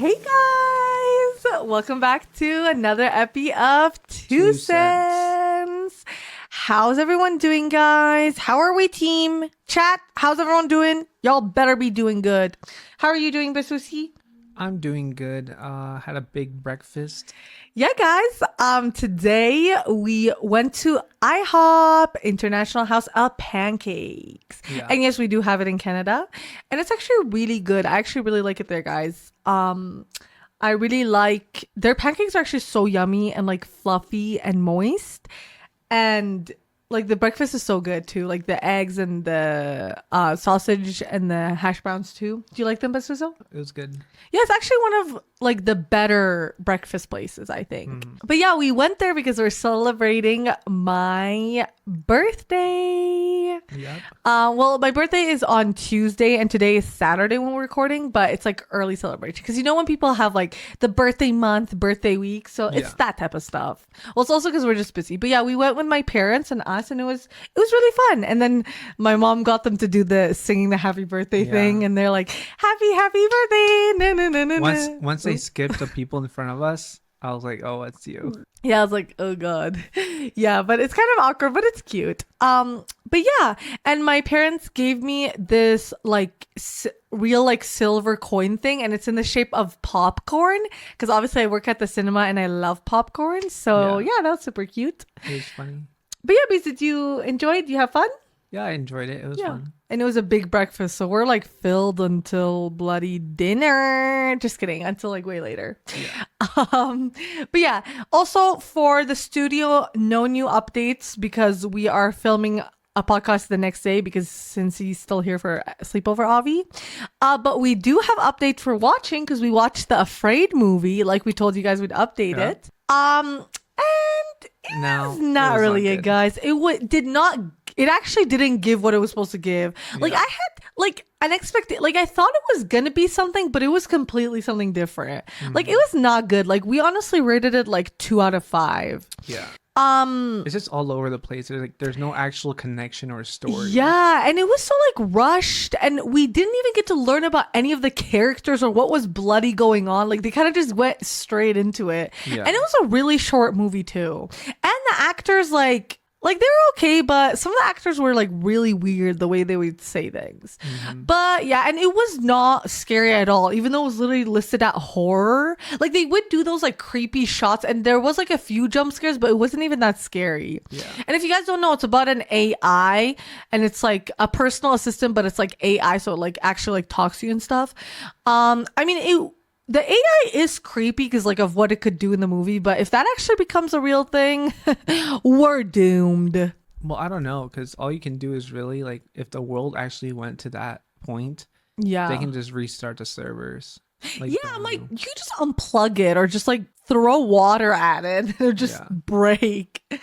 Hey guys! Welcome back to another epi of Two Cents. How's everyone doing, guys? How are we, team? Chat, how's everyone doing? Y'all better be doing good. How are you doing, Basusi? I'm doing good. Had a big breakfast. Yeah, guys. Today we went to IHOP, International House of Pancakes. Yeah. And yes, we do have it in Canada. And it's actually really good. I actually really like it there, guys. I really like their pancakes are actually so yummy and like fluffy and moist. And like the breakfast is so good too. Like the eggs and the sausage and the hash browns too. Do you like them, Basuso? It was good. Yeah, it's actually one of like the better breakfast places, I think. But yeah, we went there because we're celebrating my birthday. Yep. Well, my birthday is on Tuesday and today is Saturday when we're recording, but it's like early celebration because you know when people have like the birthday month, birthday week, so it's that type of stuff. Well, it's also because we're just busy. But yeah, we went with my parents and us, and it was really fun. And then my mom got them to do the singing the happy birthday thing, and they're like, happy birthday. No, no, no, no. Once they skipped the people in front of us, I was like, oh, it's you. Yeah, I was like, oh god. Yeah, but it's kind of awkward, but it's cute. But yeah, and my parents gave me this like real like silver coin thing, and it's in the shape of popcorn because obviously I work at the cinema and I love popcorn. So yeah, that was super cute. It was funny. But yeah, because did you enjoy it? Did you have fun? Yeah, I enjoyed it. It was fun. And it was a big breakfast, so we're like filled until bloody dinner. Just kidding, until like way later. Yeah. But yeah, also for the studio, no new updates because we are filming a podcast the next day because since he's still here for sleepover Avi. But we do have updates for watching because we watched the Afraid movie, like we told you guys we'd update it. And it's not really it, guys. It actually didn't give what it was supposed to give. Like I had like unexpected, like I thought it was gonna be something, but it was completely something different. Like it was not good. Like we honestly rated it like 2 out of 5. Yeah. It's just all over the place. There's no actual connection or story. Yeah, and it was so like rushed, and we didn't even get to learn about any of the characters or what was bloody going on. Like they kind of just went straight into it. And it was a really short movie too. And the actors like they were okay, but some of the actors were like really weird the way they would say things. But yeah, and it was not scary at all, even though it was literally listed at horror. Like they would do those like creepy shots, and there was like a few jump scares, but it wasn't even that scary. And if you guys don't know, it's about an AI, and it's like a personal assistant, but it's like AI, so it like actually like talks to you and stuff. I mean, the AI is creepy because like of what it could do in the movie, but if that actually becomes a real thing, we're doomed. Well, I don't know, because all you can do is really like if the world actually went to that point, they can just restart the servers. Like, I'm like, you just unplug it or just like throw water at it or just break. No,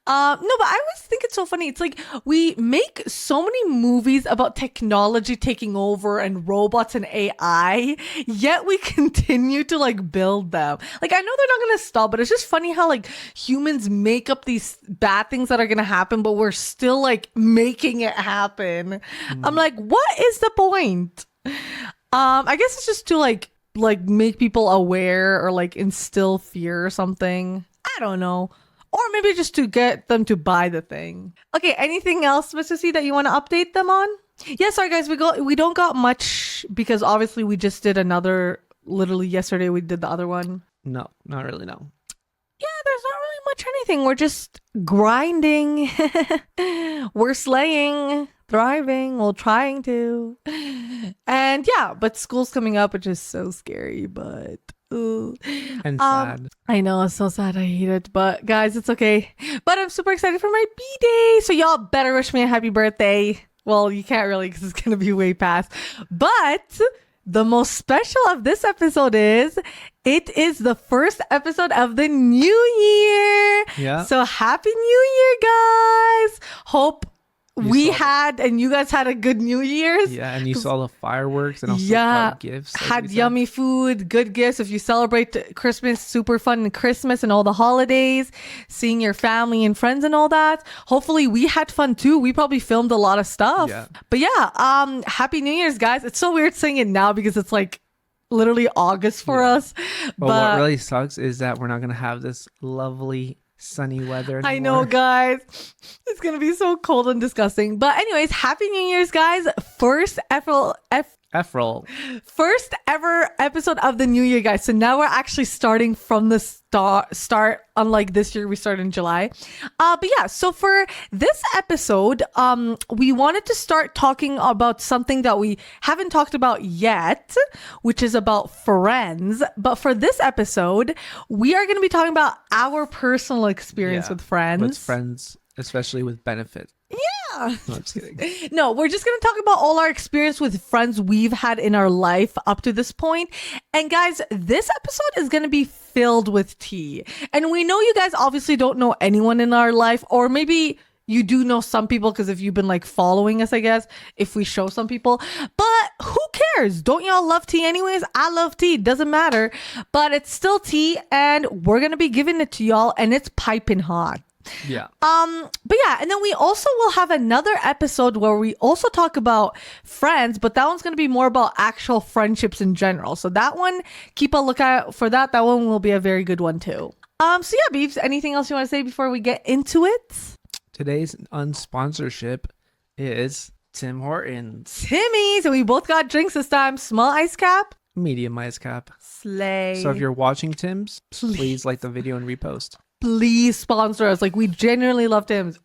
but I always think it's so funny. It's like we make so many movies about technology taking over and robots and AI, yet we continue to like build them. Like I know they're not gonna stop, but it's just funny how like humans make up these bad things that are gonna happen, but we're still like making it happen. I'm like, what is the point? I guess it's just to like make people aware or like instill fear or something. I don't know. Or maybe just to get them to buy the thing. Okay, anything else, Mr. C, that you want to update them on? Yeah, sorry guys, we don't got much because obviously we just did another, literally yesterday we did the other one. No, not really, no. Yeah, there's not really much anything. We're just grinding. We're slaying, thriving, well, trying to. And yeah, but school's coming up, which is so scary, but ooh. And sad. I know, it's so sad. I hate it, but guys, it's okay. But I'm super excited for my B-Day, so y'all better wish me a happy birthday. Well, you can't really because it's gonna be way past. But the most special of this episode is it is the first episode of the new year. Yeah. So happy new year, guys. Hope we had and you guys had a good New Year's. Yeah, and you saw the fireworks and also gifts. Had yummy food, good gifts. If you celebrate Christmas, super fun in Christmas and all the holidays, seeing your family and friends and all that. Hopefully we had fun too. We probably filmed a lot of stuff. Yeah. But yeah, happy New Year's, guys. It's so weird saying it now because it's like literally August for us. But what really sucks is that we're not going to have this lovely sunny weather anymore. I know, guys. It's going to be so cold and disgusting. But anyways, Happy New Year's, guys. First ever episode of the new year, guys. So now we're actually starting from the start. Unlike this year, we start in July. But yeah, so for this episode, we wanted to start talking about something that we haven't talked about yet, which is about friends. But for this episode, we are going to be talking about our personal experience with friends. With friends, especially with benefit. Yeah. No, I'm just kidding. No, we're just going to talk about all our experience with friends we've had in our life up to this point. And guys, this episode is going to be filled with tea. And we know you guys obviously don't know anyone in our life, or maybe you do know some people because if you've been like following us, I guess, if we show some people. But who cares? Don't y'all love tea anyways? I love tea. Doesn't matter. But it's still tea and we're going to be giving it to y'all and it's piping hot. Yeah. But yeah, and then we also will have another episode where we also talk about friends, but that one's going to be more about actual friendships in general. So that one, keep a lookout for that. That one will be a very good one too. So yeah, Beeps, anything else you want to say before we get into it? Today's unsponsorship is Tim Hortons. Timmy's, and we both got drinks this time. Small ice cap, Medium ice cap. Slay. So if you're watching Tim's, please like the video and repost. Please sponsor us. Like, we genuinely love Tim's.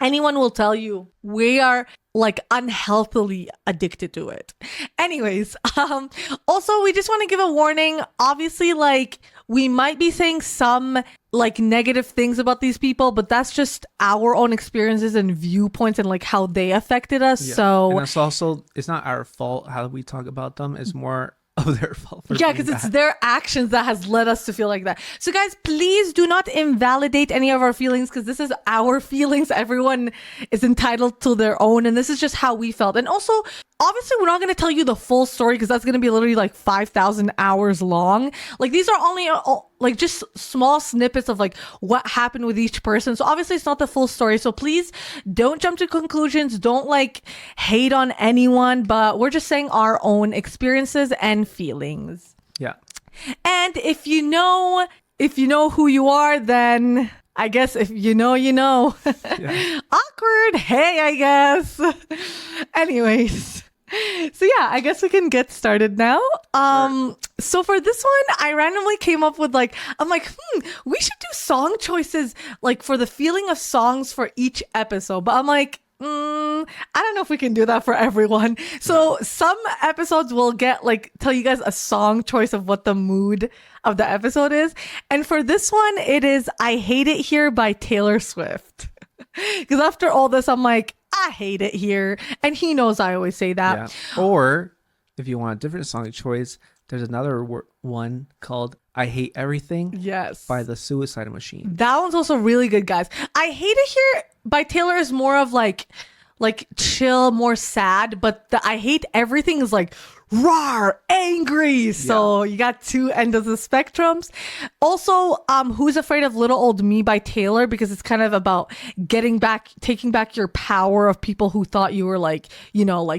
Anyone will tell you we are like unhealthily addicted to it. Anyways, also we just want to give a warning. Obviously, like, we might be saying some like negative things about these people, but that's just our own experiences and viewpoints and like how they affected us. Yeah. So and it's not our fault how we talk about them. It's more of their fault. Yeah, because it's their actions that has led us to feel like that. So guys, please do not invalidate any of our feelings because this is our feelings. Everyone is entitled to their own, and this is just how we felt. And also, obviously, we're not going to tell you the full story because that's going to be literally like 5,000 hours long. Like, these are only like just small snippets of like what happened with each person. So obviously it's not the full story. So please don't jump to conclusions. Don't like hate on anyone, but we're just saying our own experiences and feelings. Yeah. And if you know who you are, then I guess if you know, you know. Yeah. Awkward. Hey, I guess. Anyways. So yeah, I guess we can get started now. Sure. So for this one, I randomly came up with I'm like, we should do song choices like for the feeling of songs for each episode. But I'm like, I don't know if we can do that for everyone. So some episodes will get tell you guys a song choice of what the mood of the episode is. And for this one, it is I Hate It Here by Taylor Swift. Because after all this, I'm like, I hate it here. And he knows I always say that. Yeah. Or if you want a different song choice, there's another one called I Hate Everything. Yes. By the Suicide Machine. That one's also really good, guys. I Hate It Here by Taylor is more of like chill, more sad. But the I Hate Everything is like rawr, angry. So you got two ends of the spectrums. Also, Who's Afraid of Little Old Me by Taylor, because it's kind of about taking back your power of people who thought you were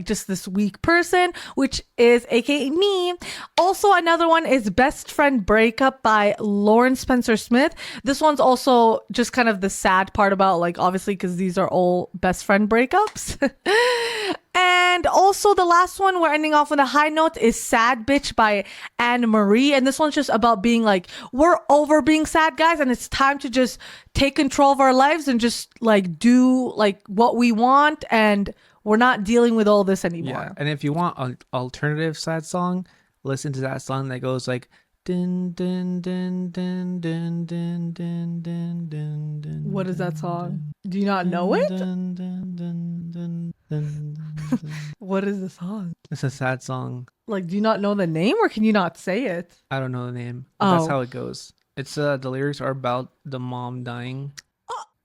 just this weak person, which is aka me. Also, another one is Best Friend Breakup by Lauren Spencer Smith. This one's also just kind of the sad part about obviously because these are all best friend breakups. And also the last one we're ending off on a high note is Sad Bitch by Anne Marie. And this one's just about being we're over being sad, guys, and it's time to just take control of our lives and just do what we want, and we're not dealing with all this anymore. Yeah. And if you want an alternative sad song, listen to that song that goes like dun, dun, dun, dun, dun, dun, dun, dun, dun, dun. What is that song? Do you not know it? Dun, dun, dun, dun, dun, dun. What is the song? It's a sad song. Do you not know the name, or can you not say it? I don't know the name. That's how it goes. It's the lyrics are about the mom dying.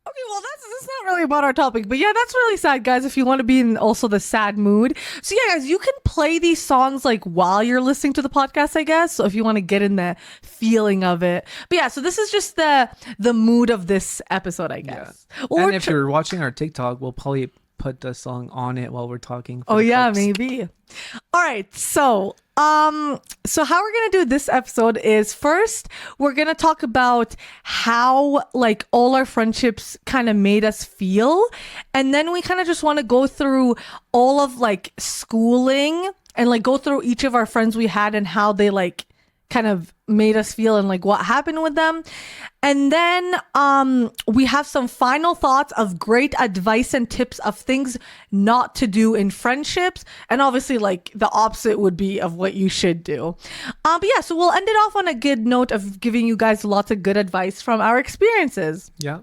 Okay, well, that's not really about our topic, but yeah, that's really sad, guys, if you want to be in also the sad mood. So yeah, guys, you can play these songs while you're listening to the podcast, I guess, so if you want to get in the feeling of it. But yeah, so this is just the mood of this episode, I guess. Yeah. Well, and if you're watching our TikTok, we'll probably put the song on it while we're talking. Oh yeah, maybe. All right, so So how we're gonna do this episode is first we're gonna talk about how like all our friendships kind of made us feel, and then we kind of just want to go through all of like schooling and like go through each of our friends we had and how they like kind of made us feel and like what happened with them. And then we have some final thoughts of great advice and tips of things not to do in friendships, and obviously like the opposite would be of what you should do. But yeah, so we'll end it off on a good note of giving you guys lots of good advice from our experiences. Yeah.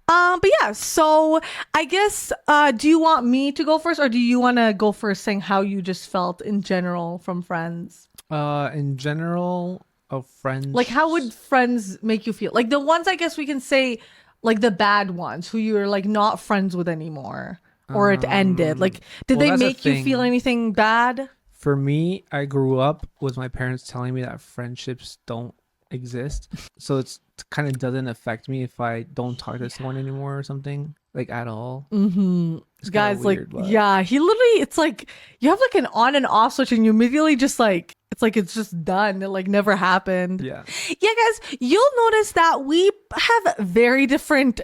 But yeah, so I guess do you want me to go first, or do you want to go first saying how you just felt in general from friends? In general, of friends. Like, how would friends make you feel? Like the ones, I guess we can say, like the bad ones who you're like not friends with anymore, or it ended. Like, did they make you feel anything bad? For me, I grew up with my parents telling me that friendships don't exist. So it kind of doesn't affect me if I don't talk to someone anymore or something, like at all. Mm-hmm. It's Guys, weird, like, yeah, he literally, it's like you have like an on and off switch and you immediately just like, it's like it's just done. It like never happened. Yeah. Yeah, guys, you'll notice that we have very different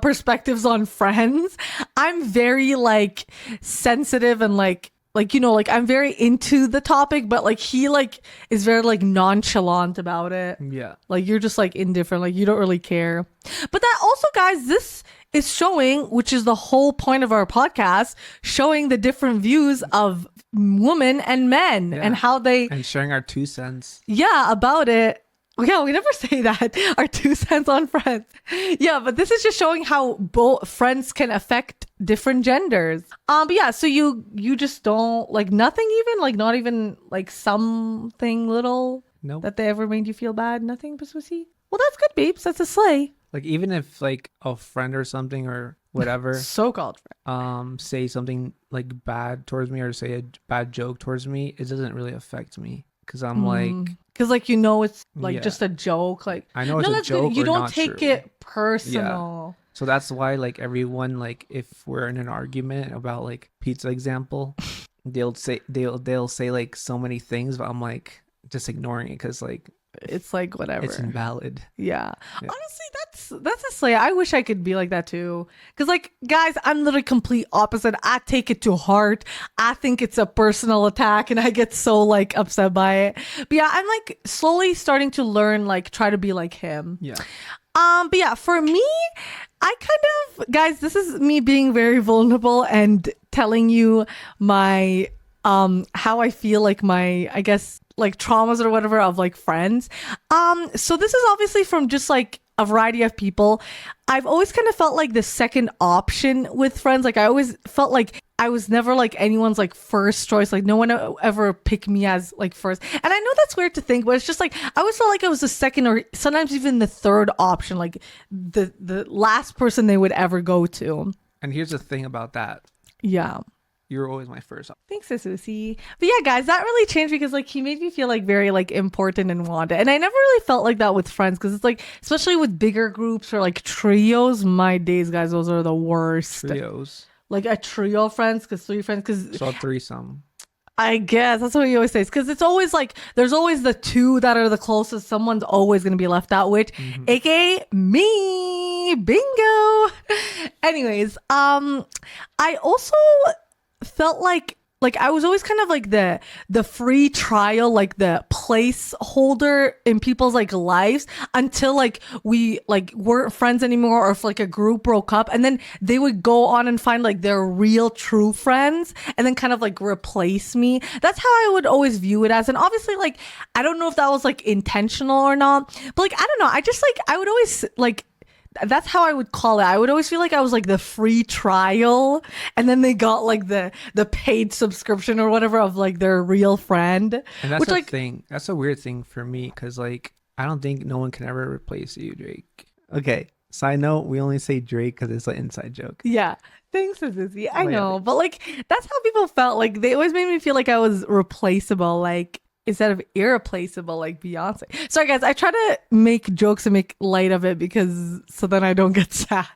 perspectives on friends. I'm very like sensitive and like you know, like I'm very into the topic, but like he like is very like nonchalant about it. Yeah. Like you're just like indifferent, like you don't really care. But that also, guys, this is showing, which is the whole point of our podcast, showing the different views of women and men and how they and sharing our 2 cents. Yeah, about it. Yeah, we never say that. Our 2 cents on friends. Yeah, but this is just showing how both friends can affect different genders. But yeah, so you just don't like nothing, even like not even like something little that they ever made you feel bad. Nothing, Pussy. Well, that's good, babes. That's a slay. Like even if like a friend or something or whatever, so-called friend, say something like bad towards me or say a bad joke towards me, it doesn't really affect me because I'm like. Because like, you know, it's like just a joke. Like I know it's a joke. You don't take it personal. Yeah. So that's why like everyone, like if we're in an argument about like pizza example, they'll say like so many things, but I'm like just ignoring it because like it's like whatever. It's invalid. Yeah. Honestly, that's a slay. I wish I could be like that too. Because like, guys, I'm literally complete opposite. I take it to heart. I think it's a personal attack and I get so like upset by it. But yeah, I'm like slowly starting to learn, like try to be like him. Yeah. But yeah, for me, I kind of, guys, this is me being very vulnerable and telling you my how I feel, like my, I guess, like traumas or whatever of like friends. So this is obviously from just like a variety of people. I've always kind of felt like the second option with friends. Like I always felt like I was never like anyone's like first choice. Like no one ever picked me as like first. And I know that's weird to think, but it's just like I always felt like I was the second or sometimes even the third option, like the last person they would ever go to. And here's the thing about that. Yeah. You're always my first. Thanks, Susie. But yeah, guys, that really changed because like he made me feel like very like important and wanted. And I never really felt like that with friends because it's like, especially with bigger groups or like trios, my days, guys, those are the worst. Trios. Like a trio of friends, because 3 friends, because so threesome. I guess that's what he always says, because it's always like there's always the 2 that are the closest. Someone's always going to be left out, which aka me. Bingo. Anyways, I also felt like I was always kind of like the free trial, like the placeholder in people's like lives until like we like weren't friends anymore, or if like a group broke up, and then they would go on and find like their real true friends and then kind of like replace me. That's how I would always view it as. And obviously like I don't know if that was like intentional or not, but like I don't know, I just like I would always like, that's how I would call it. I would always feel like I was like the free trial, and then they got like the paid subscription or whatever of like their real friend. And that's which, the like, thing. That's a weird thing for me because like I don't think no one can ever replace you, Drake. Okay. Side note: we only say Drake because it's an inside joke. Yeah. Thanks, Susie. I know, but like that's how people felt. Like they always made me feel like I was replaceable. Like, instead of irreplaceable like Beyonce. Sorry guys, I try to make jokes and make light of it because so then I don't get sad.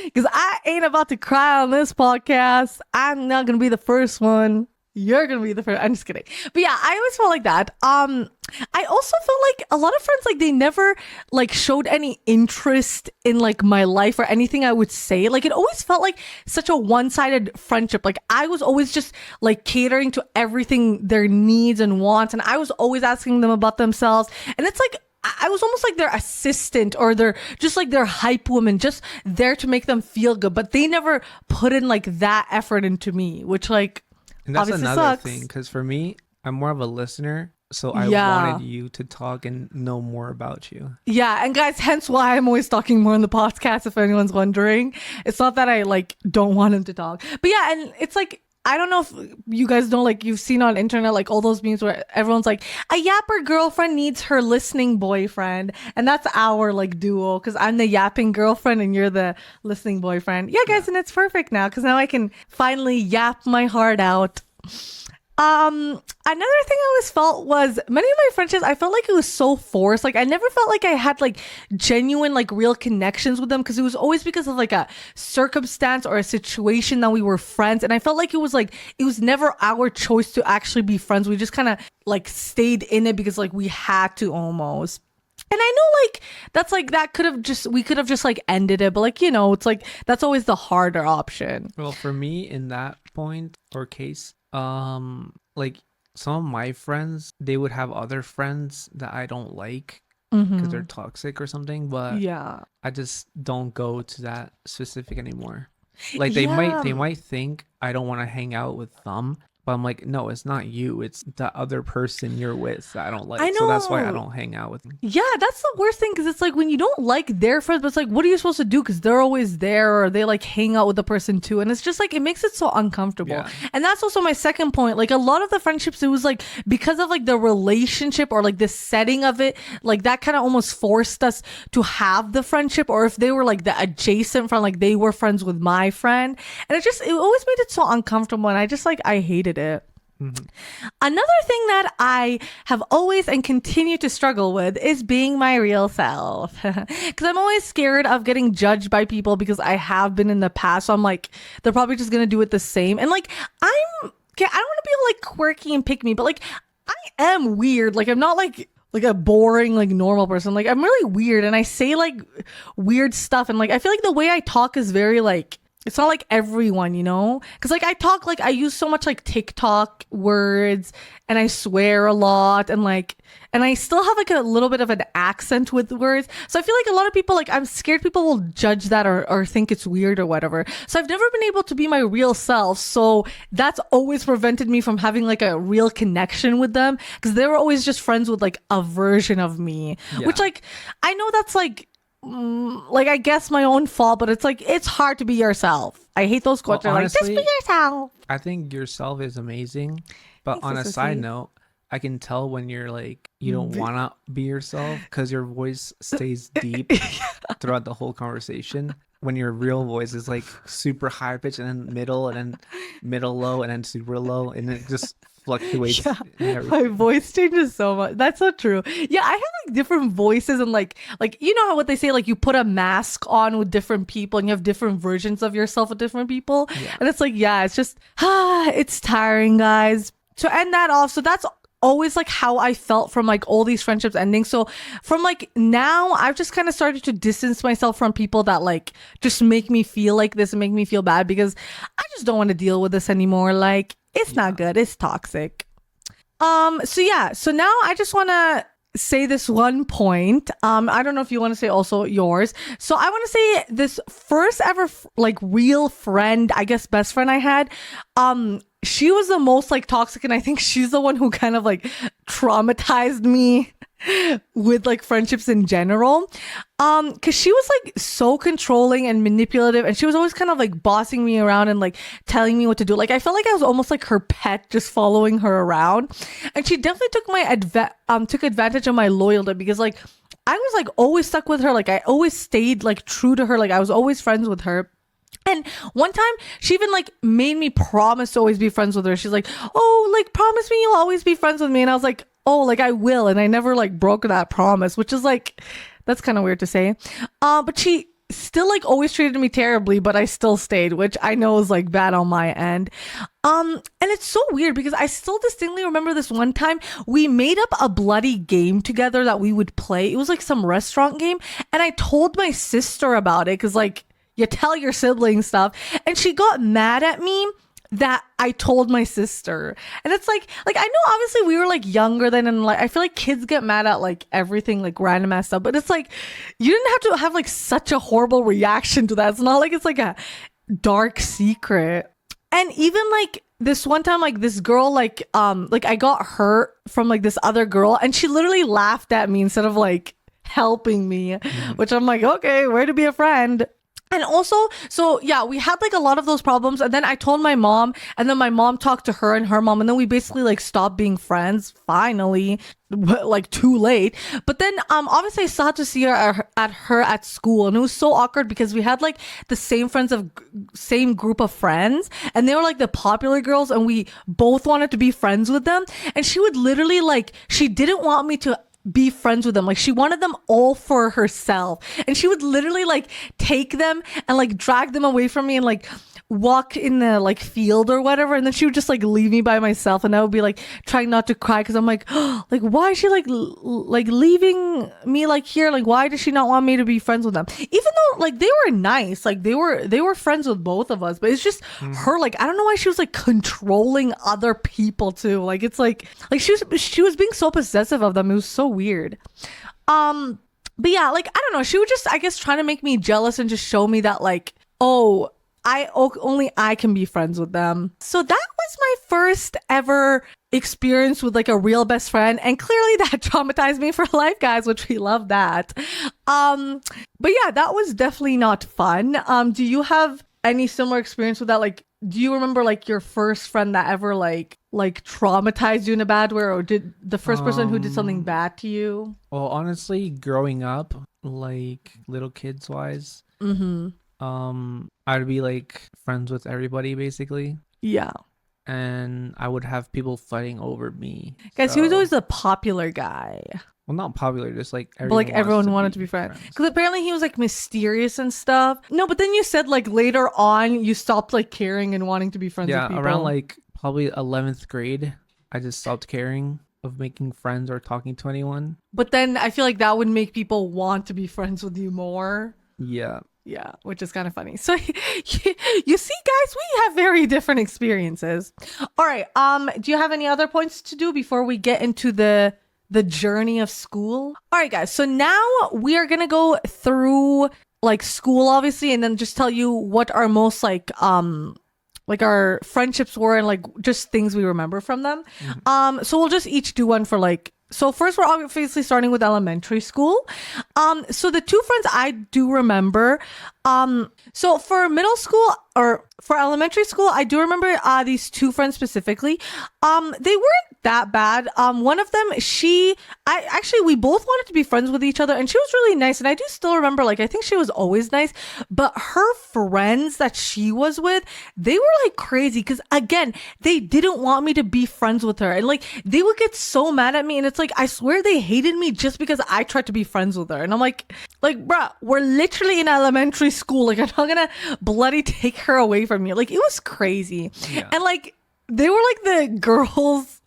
Because I ain't about to cry on this podcast. I'm not gonna be the first one. You're gonna be the first. I'm just kidding. But yeah, I always felt like that. I also felt like a lot of friends, like they never like showed any interest in like my life or anything I would say. Like it always felt like such a one-sided friendship. Like I was always just like catering to everything, their needs and wants, and I was always asking them about themselves. And it's like I was almost like their assistant or their just like their hype woman, just there to make them feel good. But they never put in like that effort into me, which like And that's obviously another sucks. thing, because for me, I'm more of a listener. So I Yeah. wanted you to talk and know more about you. Yeah, and guys, hence why I'm always talking more in the podcast, if anyone's wondering. It's not that I like don't want him to talk. But yeah, and it's like I don't know if you guys know, like you've seen on internet like all those memes where everyone's like, a yapper girlfriend needs her listening boyfriend. And that's our like duo, because I'm the yapping girlfriend and you're the listening boyfriend. Yeah, guys, and it's perfect now because now I can finally yap my heart out. Another thing I always felt was many of my friendships, I felt like it was so forced. Like I never felt like I had like genuine, like real connections with them, because it was always because of like a circumstance or a situation that we were friends. And I felt like it was never our choice to actually be friends. We just kind of like stayed in it because like we had to almost. And I know like that's like we could have just like ended it, but like, you know, it's like that's always the harder option. Well, for me in that point or case, like some of my friends, they would have other friends that I don't like because they're toxic or something, but Yeah. I just don't go to that specific anymore. Like Yeah. they might think I don't want to hang out with them, but I'm like, no, it's not you. It's the other person you're with that I don't like. I So that's why I know. don't hang out with them. Yeah, that's the worst thing, because it's like when you don't like their friends, but it's like, what are you supposed to do? Because they're always there, or they like hang out with the person too. And it's just like, it makes it so uncomfortable. Yeah. And that's also my second point. Like a lot of the friendships, it was like because of like the relationship or like the setting of it, like that kind of almost forced us to have the friendship. Or if they were like the adjacent friend, like they were friends with my friend. And it always made it so uncomfortable. And I hated it. Another thing that I have always and continue to struggle with is being my real self. Because I'm always scared of getting judged by people because I have been in the past. So I'm like, they're probably just going to do it the same. And like, I don't want to be like quirky and pick me, but like, I am weird. Like, I'm not like a boring, like normal person. Like, I'm really weird and I say like weird stuff. And like, I feel like the way I talk is very like, it's not like everyone, you know? Because like I talk, like I use so much like TikTok words and I swear a lot and I still have like a little bit of an accent with words. So I feel like a lot of people, like I'm scared people will judge that or think it's weird or whatever. So I've never been able to be my real self. So that's always prevented me from having like a real connection with them, because they were always just friends with like a version of me, which like, I know that's like I guess my own fault, but it's like it's hard to be yourself. I hate those quotes. Well, Like, just be honestly, yourself. I think yourself is amazing, but Thanks, on a Sissy. side note, I can tell when you're like you don't want to be yourself because your voice stays deep throughout the whole conversation. When your real voice is like super high pitched and then middle low and then super low, and it just fluctuates. Yeah, and everything. my voice changes so much. That's so true. Yeah, I have like different voices and like you know how what they say, like you put a mask on with different people and you have different versions of yourself with different people. And it's like, yeah, it's just it's tiring, guys. To end that off, so that's always like how I felt from like all these friendships ending. So from like now, I've just kind of started to distance myself from people that like just make me feel like this and make me feel bad, because I just don't want to deal with this anymore. Like it's not good. It's toxic. So yeah. So now I just want to say this one point. I don't know if you want to say also yours. So I want to say this first ever like real friend, I guess best friend I had. She was the most like toxic, and I think she's the one who kind of like traumatized me with like friendships in general. Because she was like so controlling and manipulative, and she was always kind of like bossing me around and like telling me what to do. Like I felt like I was almost like her pet, just following her around. And she definitely took advantage of my loyalty, because like I was like always stuck with her. Like I always stayed like true to her. Like I was always friends with her. And one time she even like made me promise to always be friends with her. She's like, oh, like promise me you'll always be friends with me. And I was like, oh, like I will. And I never like broke that promise, which is like, that's kind of weird to say. But she still like always treated me terribly, but I still stayed, which I know is like bad on my end. And And it's so weird because I still distinctly remember this one time we made up a bloody game together that we would play. It was like some restaurant game. And I told my sister about it because like you tell your siblings stuff. And she got mad at me that I told my sister. And it's like I know obviously we were like younger then, and like I feel like kids get mad at like everything, like random ass stuff, but it's like you didn't have to have like such a horrible reaction to that. It's not like it's like a dark secret. And even like this one time, like this girl, like I got hurt from like this other girl, and she literally laughed at me instead of like helping me, which I'm like, okay, way to be a friend. And also, so yeah, we had like a lot of those problems, and then I told my mom, and then my mom talked to her and her mom, and then we basically like stopped being friends finally, but like too late. But then obviously I still had to see her at school, and it was so awkward because we had like the same group of friends, and they were like the popular girls, and we both wanted to be friends with them, and she would literally like, she didn't want me to be friends with them. Like she wanted them all for herself, and she would literally like take them and like drag them away from me and like walk in the like field or whatever, and then she would just like leave me by myself, and I would be like trying not to cry because I'm like, oh, like why is she like like leaving me like here, like why does she not want me to be friends with them, even though like they were nice, like they were friends with both of us, but it's just her, like I don't know why she was like controlling other people too, like it's like she was being so possessive of them. It was so weird. But yeah, like I don't know, she was just, I guess, trying to make me jealous and just show me that like, oh, only I can be friends with them. So that was my first ever experience with like a real best friend, and clearly that traumatized me for life, guys, which we love that. But yeah, that was definitely not fun. Do you have any similar experience with that? Like, do you remember like your first friend that ever like traumatized you in a bad way, or did the first person who did something bad to you? Well, honestly, growing up, like little kids wise, I'd be like friends with everybody basically. Yeah. And I would have people fighting over me. Guys, he was always the popular guy. Well, not popular, just like everyone. But like everyone wanted to be friends. Because apparently he was like mysterious and stuff. No, but then you said like later on you stopped like caring and wanting to be friends with people. Yeah, around like probably 11th grade, I just stopped caring of making friends or talking to anyone. But then I feel like that would make people want to be friends with you more. Yeah. Yeah, which is kind of funny. So you see, guys, we have very different experiences. All right. Do you have any other points to do before we get into the journey of school? All right, guys. So now we are gonna go through like school, obviously, and then just tell you what our most like our friendships were and like just things we remember from them. So we'll just each do one for like. So first, we're obviously starting with elementary school. So the two friends I do remember. So for middle school or for elementary school, I do remember these two friends specifically. They weren't that bad. One of them, we both wanted to be friends with each other, and she was really nice. And I do still remember, like, I think she was always nice, but her friends that she was with, they were like crazy. Cause again, they didn't want me to be friends with her. And like, they would get so mad at me. And it's like, I swear they hated me just because I tried to be friends with her. And I'm like, bruh, we're literally in elementary school. Like, I'm not gonna bloody take her away from you. Like, it was crazy. Yeah. And like, they were like the girls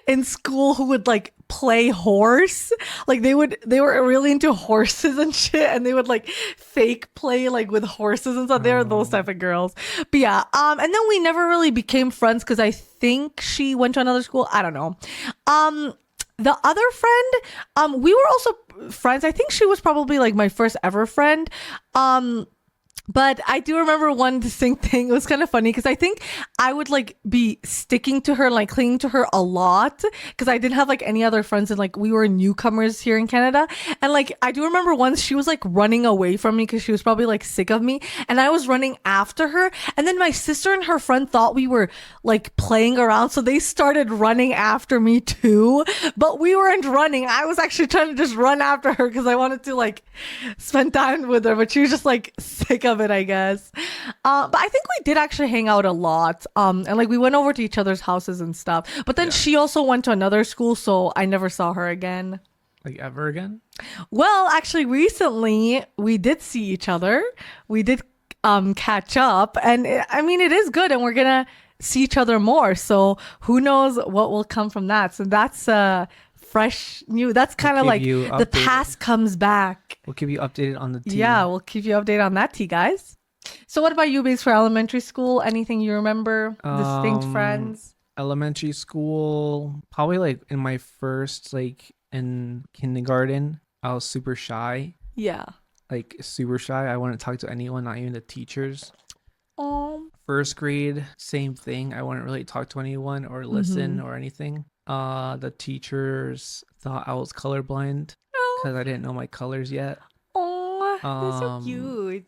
in school who would like play horse. Like they were really into horses and shit, and they would like fake play like with horses and stuff. They were those type of girls. But yeah, and then we never really became friends because I think she went to another school. I don't know. The other friend, we were also friends. I think she was probably like my first ever friend. But I do remember one distinct thing. It was kind of funny because I think I would like be sticking to her, like clinging to her a lot because I didn't have like any other friends, and like we were newcomers here in Canada. And like I do remember once she was like running away from me because she was probably like sick of me, and I was running after her. And then my sister and her friend thought we were like playing around, so they started running after me too. But we weren't running. I was actually trying to just run after her because I wanted to like spend time with her, but she was just like sick of it, I guess. But I think we did actually hang out a lot, and like we went over to each other's houses and stuff. But then she also went to another school, so I never saw her again. Like ever again? Well, actually recently we did see each other. We did catch up, and I mean it is good, and we're gonna see each other more. So who knows what will come from that. So that's fresh new. That's kind of like the past comes back. We'll keep you updated on the tea. Yeah, we'll keep you updated on that tea, guys. So what about you, Babes, for elementary school? Anything you remember? Distinct friends? Elementary school, probably like in my first, like in kindergarten, I was super shy. Yeah. Like super shy. I wouldn't talk to anyone, not even the teachers. First grade, same thing. I wouldn't really talk to anyone or listen or anything. The teachers thought I was colorblind because I didn't know my colors yet. That's so cute.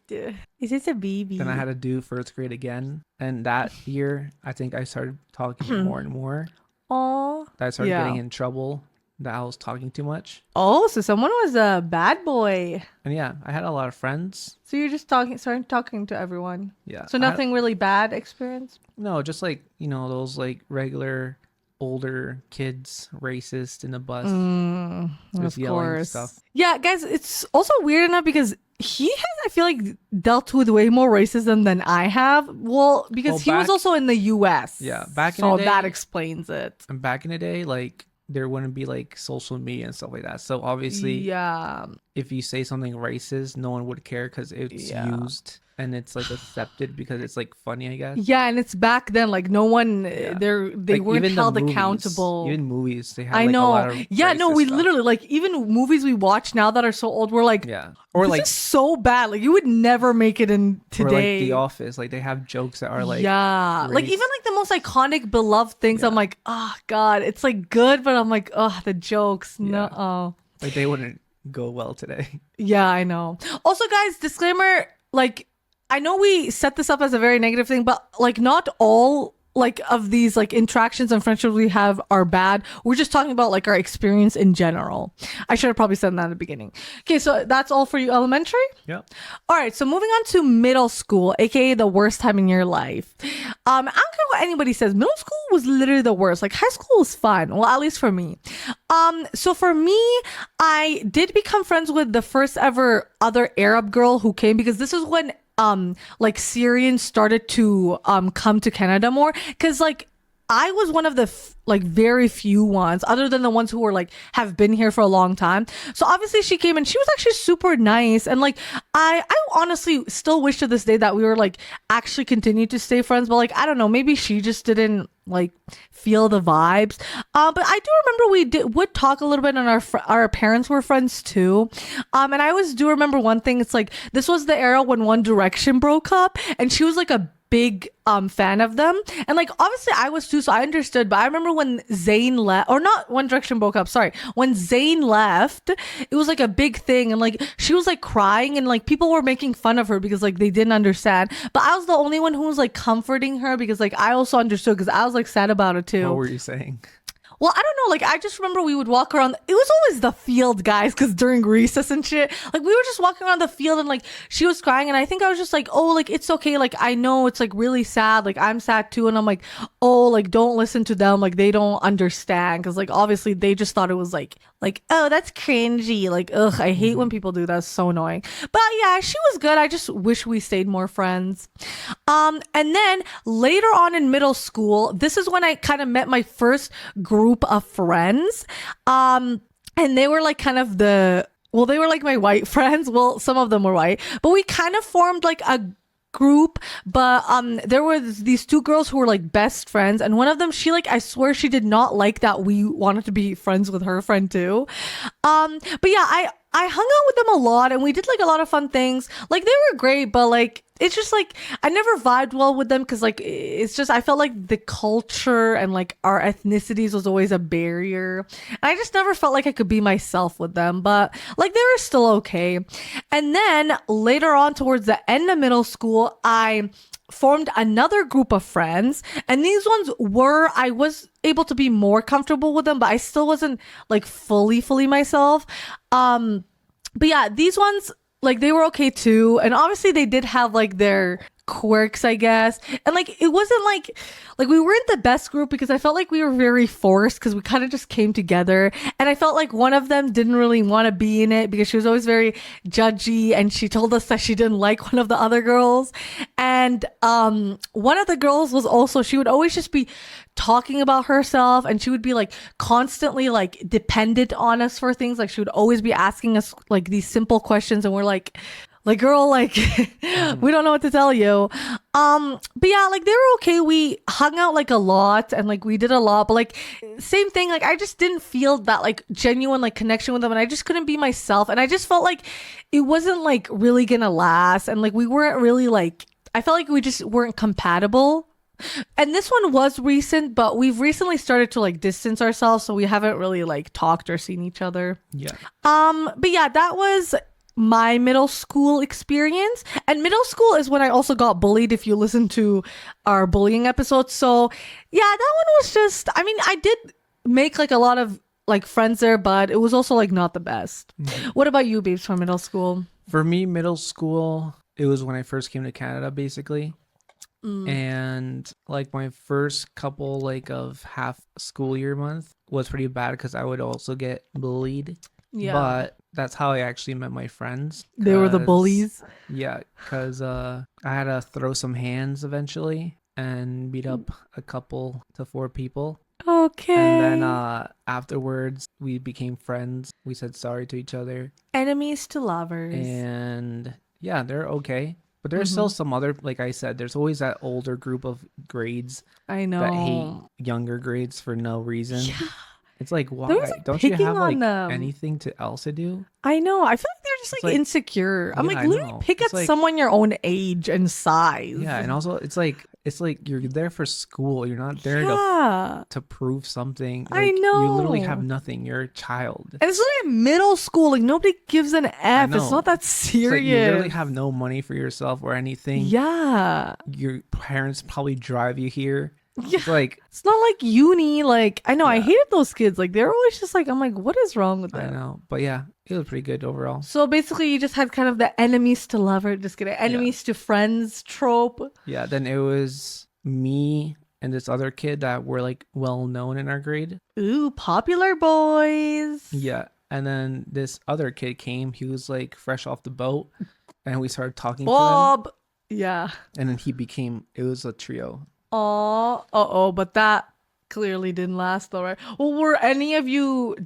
Is this a baby? Then I had to do first grade again. And that year, I think I started talking more and more. I started getting in trouble that I was talking too much. Oh, so someone was a bad boy. And yeah, I had a lot of friends. So you're just started talking to everyone. Yeah. So nothing really bad experience? No, just like, you know, those like regular older kids, racist in the bus. Just yelling stuff. Yeah, guys, it's also weird enough because he has, I feel like, dealt with way more racism than I have. Well, because he was also in the US. Yeah, back in the the day. So that explains it. And back in the day, like, there wouldn't be like social media and stuff like that. So obviously, if you say something racist, no one would care because it's used and it's like accepted because it's like funny, I guess. Yeah, and it's back then, like no one, they weren't held accountable. Even movies, they have I like know. a lot of we literally, like, even movies we watch now that are so old, we're like, or this like is so bad. Like you would never make it in today. Or like The Office, like they have jokes that are like like even like the most iconic, beloved things. I'm like, oh god, it's like good, but I'm like, oh, the jokes, no, like they wouldn't go well today. Yeah, I know. Also, guys, disclaimer, like, I know we set this up as a very negative thing, but like not all like of these like interactions and friendships we have are bad. We're just talking about like our experience in general. I should have probably said that at the beginning. Okay, so that's all for you, elementary? Yeah. All right, so moving on to middle school, aka the worst time in your life. I don't care what anybody says. Middle school was literally the worst. Like high school was fun. Well, at least for me. So for me, I did become friends with the first ever other Arab girl who came, because this is when like Syrians started to come to Canada more, because like I was one of the like very few ones, other than the ones who were like have been here for a long time. So obviously she came and she was actually super nice, and like I honestly still wish to this day that we were like actually continue to stay friends, but like I don't know, maybe she just didn't like feel the vibes. But I do remember we would talk a little bit, and our parents were friends too. And I always do remember one thing. It's like this was the era when One Direction broke up, and she was like a big fan of them, and like obviously I was too, so I understood. But I remember when Zayn left, or not One Direction broke up, sorry, when Zayn left, it was like a big thing, and like she was like crying, and like people were making fun of her because like they didn't understand, but I was the only one who was like comforting her, because like I also understood, because I was like sad about it too. What were you saying? Well, I don't know. Like, I just remember we would walk around. It was always the field, guys, because during recess and shit, like, we were just walking around the field, and, like, she was crying. And I think I was just like, oh, like, it's okay. Like, I know it's, like, really sad. Like, I'm sad, too. And I'm like, oh, like, don't listen to them. Like, they don't understand. Because, like, obviously, they just thought it was, like, oh, that's cringy. Like, ugh, I hate when people do that. It's so annoying. But, yeah, she was good. I just wish we stayed more friends. And then later on in middle school, this is when I kind of met my first group of friends. And they were like kind of they were like my white friends. Well, some of them were white, but we kind of formed like a group. But there were these two girls who were like best friends, and one of them, she like, I swear she did not like that we wanted to be friends with her friend too. But yeah, I hung out with them a lot, and we did like a lot of fun things. Like, they were great, but like it's just like I never vibed well with them, because like it's just I felt like the culture and like our ethnicities was always a barrier. And I just never felt like I could be myself with them, but like they were still okay. And then later on, towards the end of middle school, I formed another group of friends, and these ones were, I was able to be more comfortable with them, but I still wasn't like fully myself. But yeah, these ones, like, they were okay too, and obviously they did have like their quirks, I guess. And like it wasn't like we weren't the best group because I felt like we were very forced because we kind of just came together, and I felt like one of them didn't really want to be in it because she was always very judgy, and she told us that she didn't like one of the other girls. And one of the girls was also, she would always just be talking about herself, and she would be like constantly like dependent on us for things. Like she would always be asking us like these simple questions, and we're like girl, like we don't know what to tell you. But yeah, like they were okay. We hung out like a lot, and like we did a lot, but like same thing, like I just didn't feel that like genuine like connection with them, and I just couldn't be myself, and I just felt like it wasn't like really gonna last, and like we weren't really like, I felt like we just weren't compatible. And this one was recent, but we've recently started to like distance ourselves, so we haven't really like talked or seen each other. Yeah. But yeah, that was my middle school experience. And middle school is when I also got bullied, if you listen to our bullying episode. So yeah, that one was just, I mean, I did make like a lot of like friends there, but it was also like not the best. What about you, babes, from middle school? For me, middle school, it was when I first came to Canada, basically. And like my first couple like of half school year month was pretty bad because I would also get bullied. Yeah. But that's how I actually met my friends. They were the bullies. Yeah, because I had to throw some hands eventually and beat up a couple to 4 people. Okay. And then afterwards, we became friends. We said sorry to each other. Enemies to lovers. And yeah, they're okay. But there's still some other, like I said, there's always that older group of grades I know that hate younger grades for no reason. Yeah. It's like, why? Like, don't you have like them. anything else to do? I know. I feel like they're just like insecure. I'm yeah, like, literally pick it's at like, someone your own age and size. Yeah, and also it's like you're there for school. You're not there to prove something. Like, I know. You literally have nothing. You're a child. And it's literally middle school. Like nobody gives an F. It's not that serious. It's like you literally have no money for yourself or anything. Yeah. Your parents probably drive you here. Yeah. It's like, it's not like uni. Like I know I hated those kids. Like they're always just like, I'm like, what is wrong with them? I know. But yeah, it was pretty good overall. So basically you just had kind of the enemies to lover, just kidding, enemies to friends trope. Yeah, then it was me and this other kid that were like well known in our grade. Ooh, popular boys. Yeah. And then this other kid came. He was like fresh off the boat, and we started talking Bob. to him. Yeah. And then it was a trio. Oh, but that clearly didn't last though, right? Well, did any of you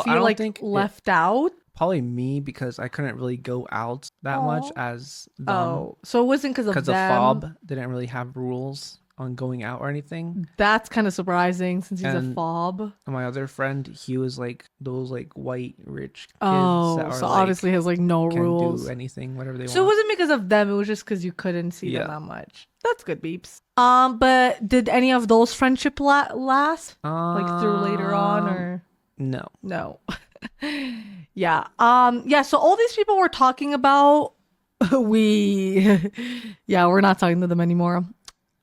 feel like left out? Probably me, because I couldn't really go out that much as them. Oh, so it wasn't because of them. Because the fob didn't really have rules on going out or anything. That's kind of surprising since he's a fob. And my other friend, he was like those like white rich kids. Oh, that are, so like, obviously has like no rules. Can do anything, whatever they want. So it wasn't because of them. It was just because you couldn't see them that much. That's good, beeps. But did any of those friendship last? Like through later on, or no? Yeah. Yeah. So all these people we're talking about, we're not talking to them anymore.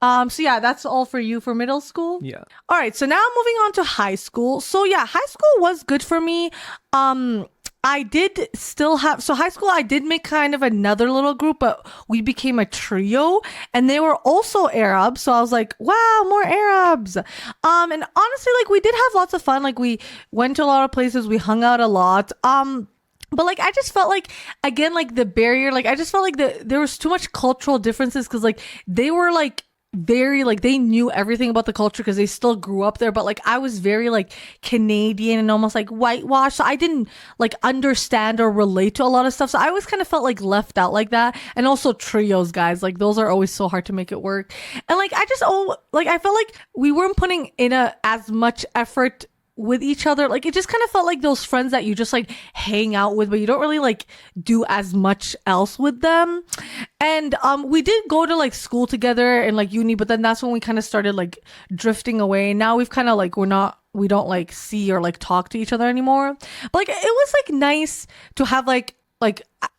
So yeah, that's all for you for middle school. Yeah. All right. So now moving on to high school. So yeah, high school was good for me. I did still have, so high school, I did make kind of another little group, but we became a trio, and they were also Arabs. So I was like, wow, more Arabs. And honestly, like we did have lots of fun. Like we went to a lot of places, we hung out a lot. But like, I just felt like, again, like the barrier, like I just felt like there was too much cultural differences, because like they were like very like they knew everything about the culture because they still grew up there, but like I was very like Canadian and almost like whitewashed, so I didn't like understand or relate to a lot of stuff, so I always kind of felt like left out like that. And also trios, guys, like those are always so hard to make it work. And like I felt like we weren't putting in as much effort with each other. Like it just kind of felt like those friends that you just like hang out with, but you don't really like do as much else with them. And we did go to like school together and like uni, but then that's when we kind of started like drifting away. Now we've kind of like we don't like see or like talk to each other anymore. But like it was like nice to have like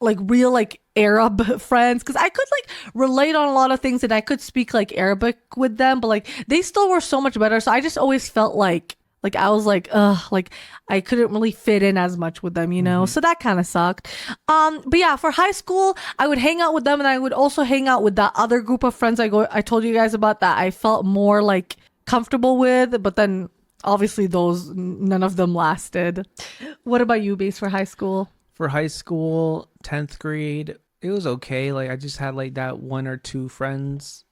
real like Arab friends, because I could like relate on a lot of things and I could speak like Arabic with them, but like they still were so much better. So I just always felt like Like I was like, ugh, like I couldn't really fit in as much with them, you know? So that kind of sucked. But yeah, for high school, I would hang out with them, and I would also hang out with that other group of friends I told you guys about that I felt more like comfortable with, but then obviously none of them lasted. What about you, Base, for high school? For high school, 10th grade, it was okay. Like I just had like that one or two friends.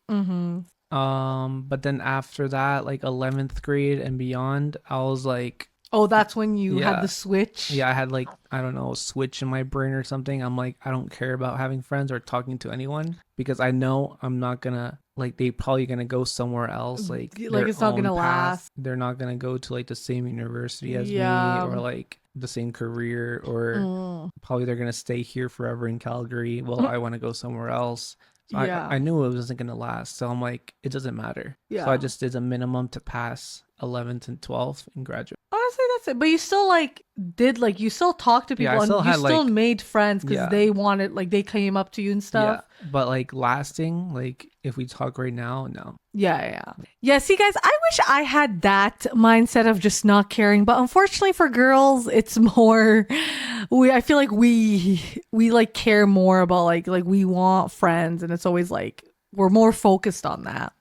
But then after that, like 11th grade and beyond, I was like, oh, that's when you had yeah, the switch. yeah, I had like, I don't know, a switch in my brain or something. I'm like, I don't care about having friends or talking to anyone because I know I'm not gonna, like, they probably gonna go somewhere else. Like it's not gonna last. They're not gonna go to like the same university as me or like the same career, or probably they're gonna stay here forever in Calgary. Well, I want to go somewhere else. So I knew it wasn't gonna last, so I'm like, it doesn't matter. Yeah. So I just did a minimum to pass 11th and 12th and graduate. Honestly, that's it. But you still like did like you still talked to people, I and still you had, still like, made friends because yeah. they wanted, like, they came up to you and stuff. Yeah, but like lasting, like if we talk right now, no. Yeah. See, guys, I wish I had that mindset of just not caring, but unfortunately for girls, it's more. I feel like we like care more about like we want friends, and it's always like we're more focused on that.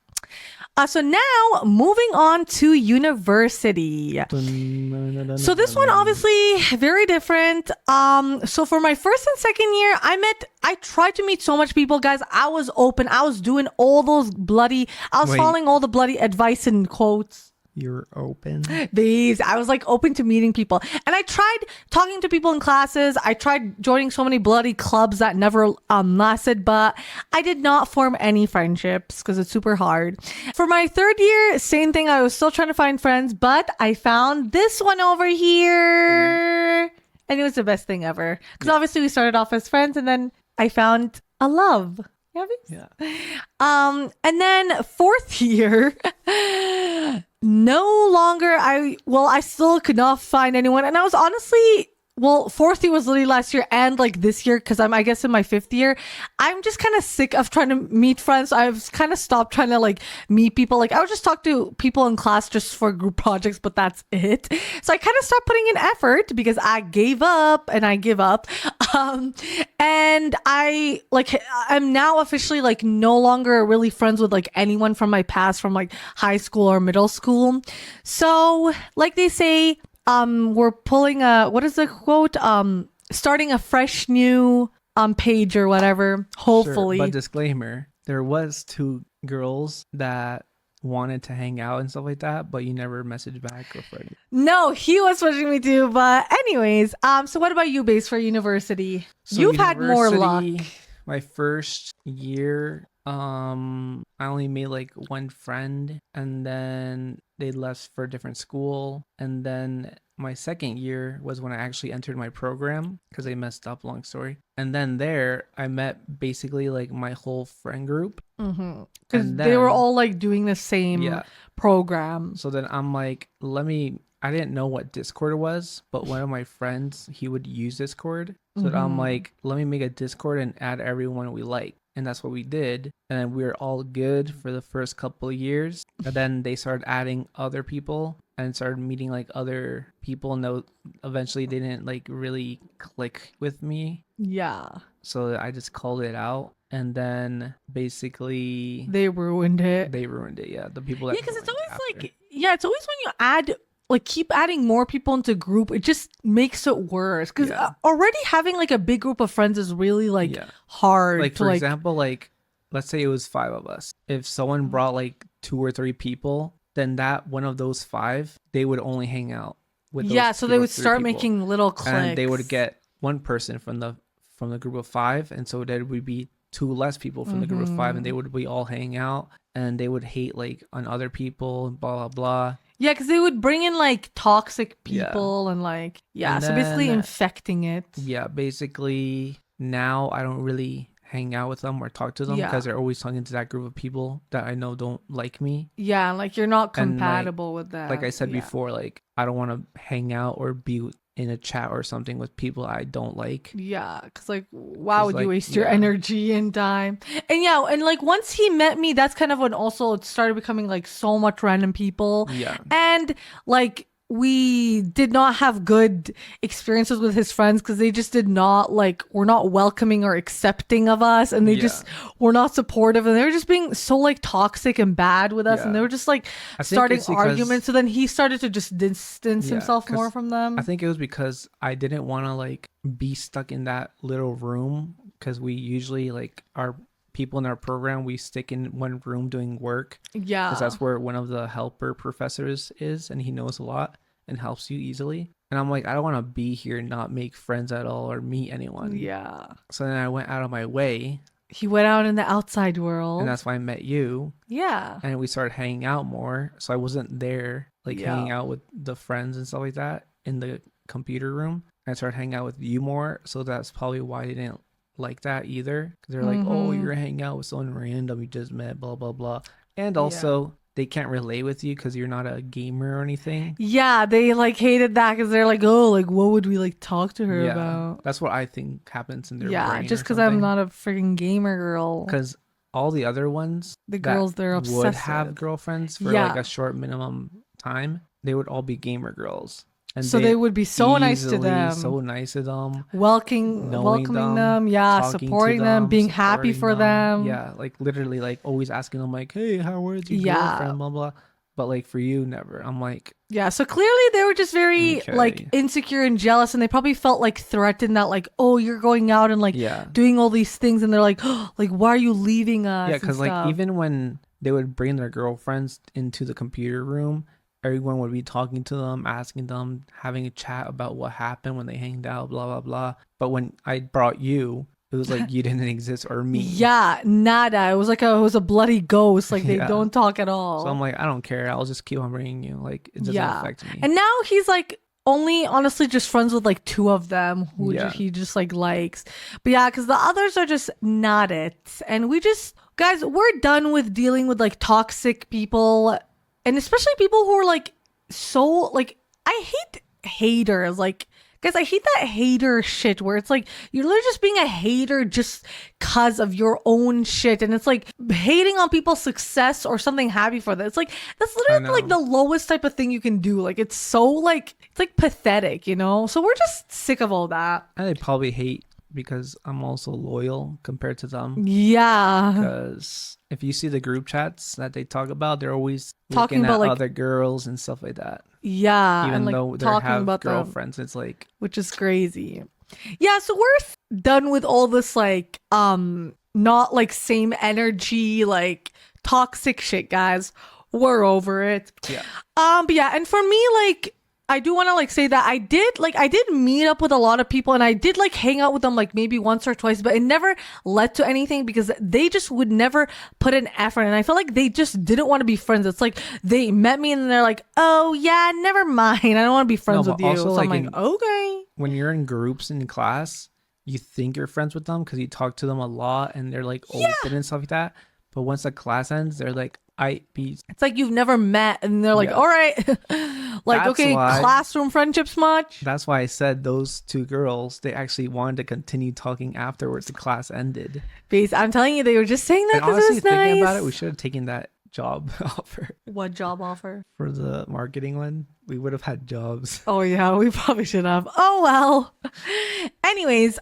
So now moving on to university. So this one obviously very different. So for my first and second year, I tried to meet so much people, guys. I was open. I was doing all those I was following all the bloody advice and quotes. You're open? I was like open to meeting people. And I tried talking to people in classes. I tried joining so many bloody clubs that never lasted, but I did not form any friendships because it's super hard. For my third year, same thing. I was still trying to find friends, but I found this one over here. And it was the best thing ever. Because obviously we started off as friends, and then I found a love. Yeah. And then fourth year, no longer I still could not find anyone, and I was honestly, fourth year was literally last year and like this year, because I guess in my fifth year, I'm just kind of sick of trying to meet friends. I've kind of stopped trying to like meet people. Like I would just talk to people in class just for group projects, but that's it. So I kind of stopped putting in effort because I gave up, and I give up. And I'm now officially like no longer really friends with like anyone from my past, from like high school or middle school. So like they say, we're pulling what is the quote? Starting a fresh new page or whatever, hopefully. Sure, but disclaimer, there was two girls that wanted to hang out and stuff like that, but you never messaged back or friend. No, he was pushing me to, but anyways, so what about you, Base, for university? So You've had more luck. My first year, I only made like one friend, and then they left for a different school. And then my second year was when I actually entered my program because they messed up, long story. And then there I met basically like my whole friend group. Because they were all like doing the same program. So then I'm like, I didn't know what Discord was, but one of my friends, he would use Discord. So I'm like, let me make a Discord and add everyone we like. And that's what we did. And then we were all good for the first couple of years. And then they started adding other people and started meeting like other people. And eventually they didn't like really click with me. Yeah. So I just called it out. And then basically they ruined it. Yeah. The people that. Yeah, because it's always like, it's always when you add, like, keep adding more people into group, it just makes it worse. Because already having like a big group of friends is really like hard. Like, for example, like, let's say it was 5 of us. If someone brought like 2 or 3 people, then that one of those 5, they would only hang out with those so they would start making little cliques. And they would get one person from the group of 5, and so there would be 2 less people from the group of 5, and they would be all hanging out, and they would hate like on other people, blah blah blah. Yeah, because they would bring in like toxic people and like and so basically infecting it. Yeah, basically now I don't really hang out with them or talk to them because they're always talking to that group of people that I know don't like me. Yeah, like you're not compatible with that. Like I said before, like I don't want to hang out or be in a chat or something with people I don't like. Yeah, because like, why would you waste your energy and time? And and like once he met me, that's kind of when also it started becoming like so much random people. Yeah. And like we did not have good experiences with his friends because they just did not like were not welcoming or accepting of us, and they just were not supportive, and they were just being so like toxic and bad with us, and they were just like starting arguments. So then he started to just distance himself more from them. I think it was because I didn't want to like be stuck in that little room, because we usually like our people in our program, we stick in one room doing work. Yeah. Because that's where one of the helper professors is, and he knows a lot and helps you easily. And I'm like, I don't want to be here and not make friends at all or meet anyone. Yeah. So then I went out of my way. He went out in the outside world. And that's why I met you. Yeah. And we started hanging out more. So I wasn't there, like hanging out with the friends and stuff like that in the computer room. I started hanging out with you more. So that's probably why I didn't like that either, because they're like, oh, you're hanging out with someone random you just met, blah blah blah. And also they can't relate with you because you're not a gamer or anything. Yeah, they like hated that because they're like, oh, like what would we like talk to her about? That's what I think happens in their brain. Just because I'm not a freaking gamer girl. Because all the other ones, the girls they're obsessed would have girlfriends for like a short minimum time, they would all be gamer girls. And so they would be so nice to them. So nice to them. Welcoming them. Yeah. Supporting them. Being happy for them. Yeah. Like literally like always asking them like, hey, how is your girlfriend? Blah, blah. But like for you, never. I'm like. Yeah. So clearly they were just very like insecure and jealous. And they probably felt like threatened that like, oh, you're going out and like doing all these things. And they're like, oh, like, why are you leaving us? Yeah. Because like even when they would bring their girlfriends into the computer room, everyone would be talking to them, asking them, having a chat about what happened when they hanged out, blah, blah, blah. But when I brought you, it was like you didn't exist, or me. Yeah, nada. It was like it was a bloody ghost. Like they don't talk at all. So I'm like, I don't care. I'll just keep on bringing you. Like it doesn't affect me. And now he's like only honestly just friends with like 2 of them who he just like likes. But yeah, because the others are just not it. And we just, guys, we're done with dealing with like toxic people. And especially people who are like, so like, I hate haters. Like, guys, I hate that hater shit where it's like, you're literally just being a hater just cause of your own shit. And it's like hating on people's success or something happy for them. It's like, that's literally like the lowest type of thing you can do. Like, it's so like, it's like pathetic, you know? So we're just sick of all that. And they probably hate because I'm also loyal compared to them. Yeah. Because if you see the group chats that they talk about, they're always talking about like other girls and stuff like that. Yeah. Even and, though they have girlfriends, it's like, which is crazy. Yeah. So we're done with all this like not like same energy, like toxic shit, guys. We're over it. Yeah. But yeah, and for me, like, I do want to like say that I did meet up with a lot of people, and I did like hang out with them like maybe once or twice, but it never led to anything because they just would never put an effort. And I feel like they just didn't want to be friends. It's like they met me and they're like, oh yeah, never mind. I don't want to be friends with you. So like I'm like, okay. When you're in groups in class, you think you're friends with them because you talk to them a lot and they're like open and stuff like that. But once the class ends, they're like, it's like you've never met, and they're like, all right, like, that's okay, classroom friendships much. That's why I said those 2 girls, they actually wanted to continue talking afterwards the class ended. Because I'm telling you, they were just saying that because it was nice. Thinking about it, we should have taken that job offer. What job offer? For the marketing one. We would have had jobs. Oh yeah, we probably should have. Oh well. Anyways,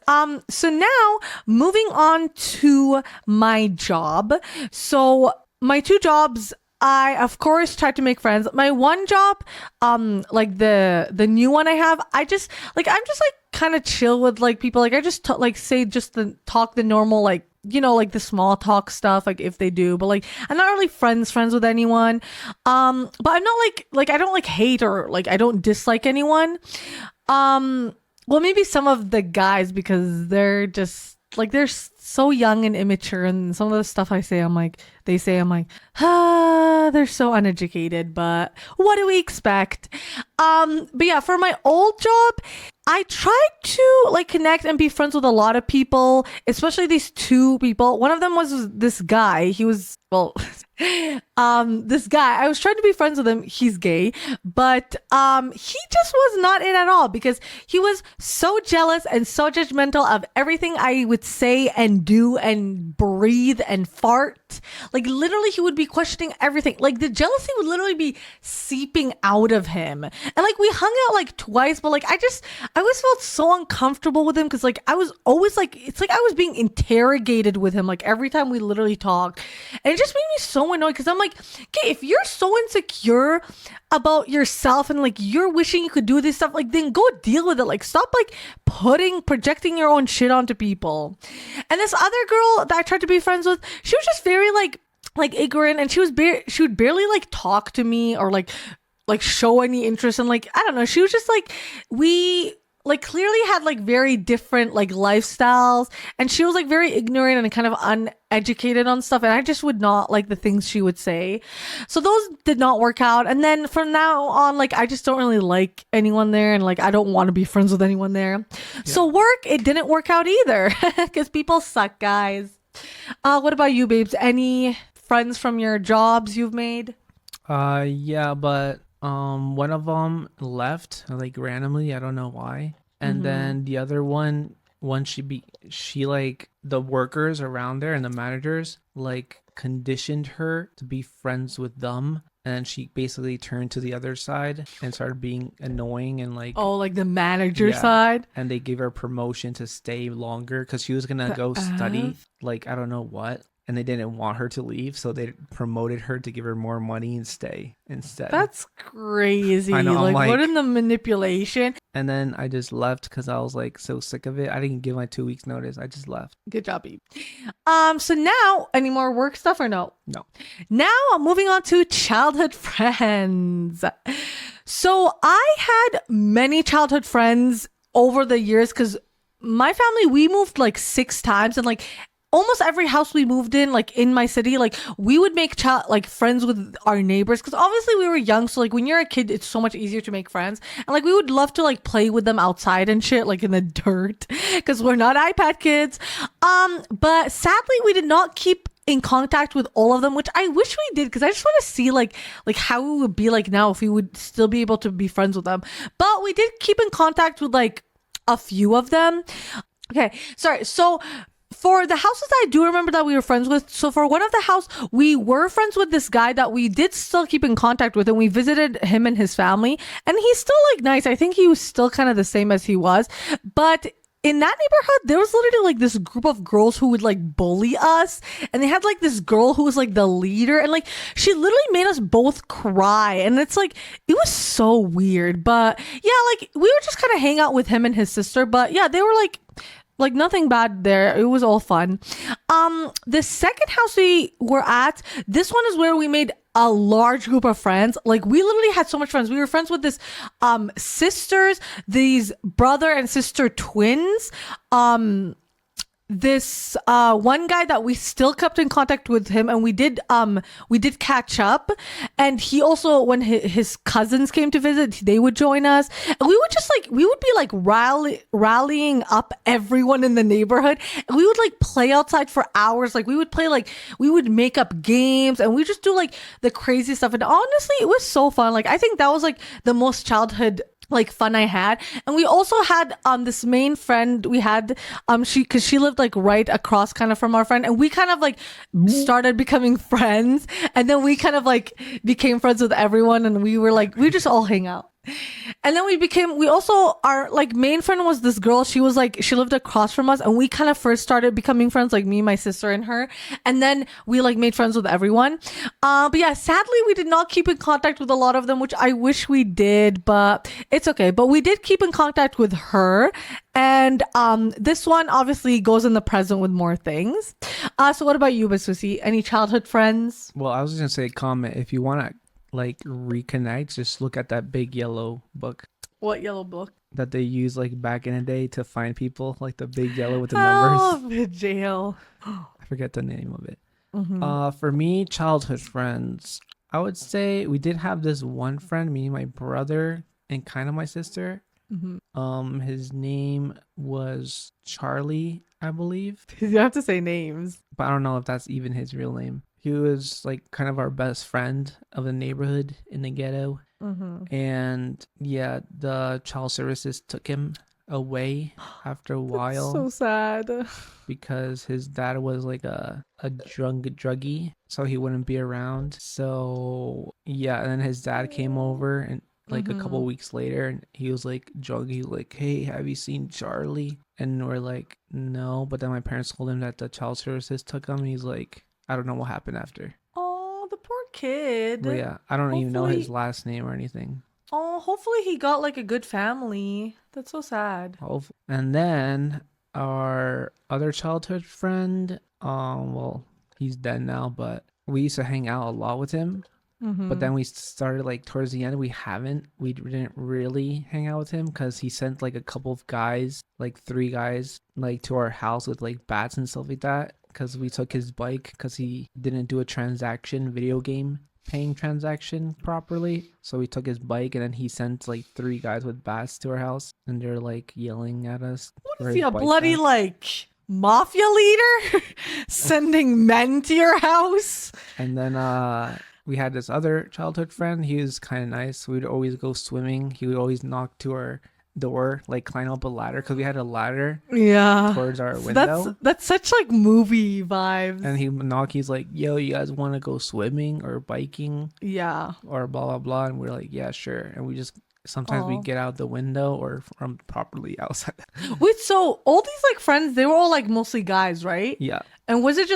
so now moving on to my job. So my 2 jobs, I of course tried to make friends. My one job, like the new one I have, I'm just like kind of chill with like people. Like I just talk the normal, like, you know, like the small talk stuff, like if they do, but like I'm not really friends with anyone. But I'm not like I don't like hate or like I don't dislike anyone. Well, maybe some of the guys because they're just like they're so young and immature, and some of the stuff I'm like, they're so uneducated, but what do we expect? But yeah, for my old job, I tried to like connect and be friends with a lot of people, especially these 2 people. One of them was this guy. He was, well, This guy, I was trying to be friends with him. He's gay, but he just was not in at all because he was so jealous and so judgmental of everything I would say and do and breathe and fart. Like literally he would be questioning everything. Like the jealousy would literally be seeping out of him. And like we hung out like twice, but like I always felt so uncomfortable with him because like I was always like, it's like I was being interrogated with him like every time we literally talked. And it just made me so annoyed because I'm like, okay, if you're so insecure about yourself and like you're wishing you could do this stuff, like then go deal with it. Like stop like projecting your own shit onto people. And this other girl that I tried to be friends with, she was just very like ignorant, and she would barely like talk to me or like show any interest. And like I don't know, she was just like, we like clearly had like very different like lifestyles, and she was like very ignorant and kind of uneducated on stuff, and I just would not like the things she would say. So those did not work out. And then from now on, like I just don't really like anyone there, and like I don't want to be friends with anyone there. Yeah. So work, it didn't work out either because people suck, guys. What about you, babes? Any friends from your jobs you've made? Yeah, but one of them left like randomly. I don't know why. And then the other one, she like the workers around there and the managers like conditioned her to be friends with them. And she basically turned to the other side and started being annoying and like, oh, like the manager side. And they gave her promotion to stay longer because she was gonna go study like I don't know what. And they didn't want her to leave, so they promoted her to give her more money and stay instead. That's crazy. I know, like what in the manipulation? And then I just left because I was like so sick of it. I didn't give my 2 weeks notice. I just left. Good job, Eve. So now, any more work stuff or no? No. Now I'm moving on to childhood friends. So I had many childhood friends over the years because my family, we moved like 6 times, and like almost every house we moved in, like in my city, like we would make like friends with our neighbors because obviously we were young. So like when you're a kid, it's so much easier to make friends, and like we would love to like play with them outside and shit, like in the dirt, because we're not iPad kids. But sadly, we did not keep in contact with all of them, which I wish we did because I just want to see like how it would be like now if we would still be able to be friends with them. But we did keep in contact with like a few of them. Okay, sorry. So for the houses I do remember that we were friends with, so for one of the house, we were friends with this guy that we did still keep in contact with, and we visited him and his family, and he's still like nice. I think he was still kind of the same as he was, but in that neighborhood, there was literally like this group of girls who would like bully us, and they had like this girl who was like the leader, and like she literally made us both cry, and it's like it was so weird. But yeah, like we would just kind of hang out with him and his sister, but yeah, they were like nothing bad there. It was all fun. The second house we were at, this one is where we made a large group of friends. Like we literally had so much friends. We were friends with this sisters, these brother and sister twins. This one guy that we still kept in contact with him, and we did catch up, and he also, when his cousins came to visit, they would join us, and we would be like rallying up everyone in the neighborhood, and we would like play outside for hours. Like we would make up games, and we just do like the crazy stuff, and honestly it was so fun. Like I think that was like the most childhood like fun I had. And we also had this main friend we had, she lived like right across kind of from our friend, and we kind of like started becoming friends, and then we kind of like became friends with everyone, and we just all hang out. And then we also, our like main friend was this girl. She lived across from us, and we kind of first started becoming friends, like me, my sister, and her. And then we like made friends with everyone. But yeah, sadly we did not keep in contact with a lot of them, which I wish we did, but it's okay. But we did keep in contact with her. And this one obviously goes in the present with more things. So what about you, Basusi? Any childhood friends? Well, I was just gonna say, comment if you want to like reconnect, just look at that big yellow book. What yellow book? That they use like back in the day to find people, like the big yellow with the numbers. Oh, the jail. I forget the name of it. For me, childhood friends, I would say we did have this one friend, me, my brother, and kind of my sister. His name was Charlie, I believe. You have to say names. But I don't know if that's even his real name. He was like kind of our best friend of the neighborhood in the ghetto. And yeah, the child services took him away after a while. So sad. Because his dad was like a druggie, so he wouldn't be around. So yeah, and then his dad came over and like a couple weeks later, and he was like drunk. He was like, "Hey, have you seen Charlie?" And we're like, "No." But then my parents told him that the child services took him. And he's like, "I don't know what happened after." Oh, the poor kid. But yeah, I don't even know Hopefully- his last name or anything. Oh, hopefully he got like a good family. That's so sad. And then our other childhood friend, well, he's dead now, but we used to hang out a lot with him. But then we started like towards the end, we didn't really hang out with him because he sent like a couple of guys, like 3 guys, like to our house with like bats and stuff like that. Because we took his bike because he didn't do a video game paying transaction properly. So we took his bike, and then he sent like 3 guys with bats to our house, and they're like yelling at us. What is he, a bloody like mafia leader sending men to your house? And then we had this other childhood friend. He was kind of nice. We'd always go swimming. He would always knock to our door, like climb up a ladder, because we had a ladder towards our window. That's such like movie vibes. And he would knock. He's like, "Yo, you guys want to go swimming or biking?" Yeah. Or blah blah blah. And we're like, "Yeah, sure." And we just sometimes we get out the window or from properly outside. Wait, so all these like friends, they were all like mostly guys, right? Yeah. And was it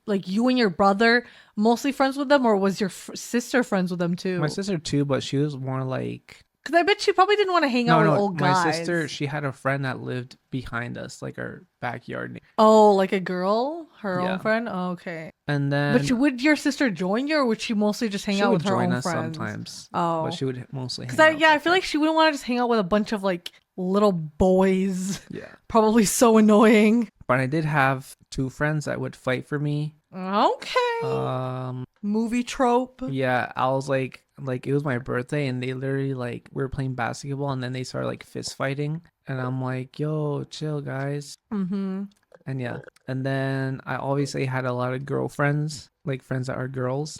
like you and your brother mostly friends with them, or was your sister friends with them too? My sister too, but she was more like. Because I bet she probably didn't want to hang out with old guys. My sister, she had a friend that lived behind us, like our backyard. Oh, like a girl? Her own friend? Oh, okay. And then... But would your sister join you, or would she mostly just hang out with her own friends? She would join us sometimes. Oh. But she would mostly hang out. I feel like she wouldn't want to just hang out with a bunch of like little boys. Yeah. Probably so annoying. But I did have 2 friends that would fight for me. Okay. Movie trope. Yeah, I was like it was my birthday, and they literally like we were playing basketball, and then they started like fist fighting, and I'm like, "Yo, chill, guys." And yeah, and then I obviously had a lot of girlfriends, like friends that are girls.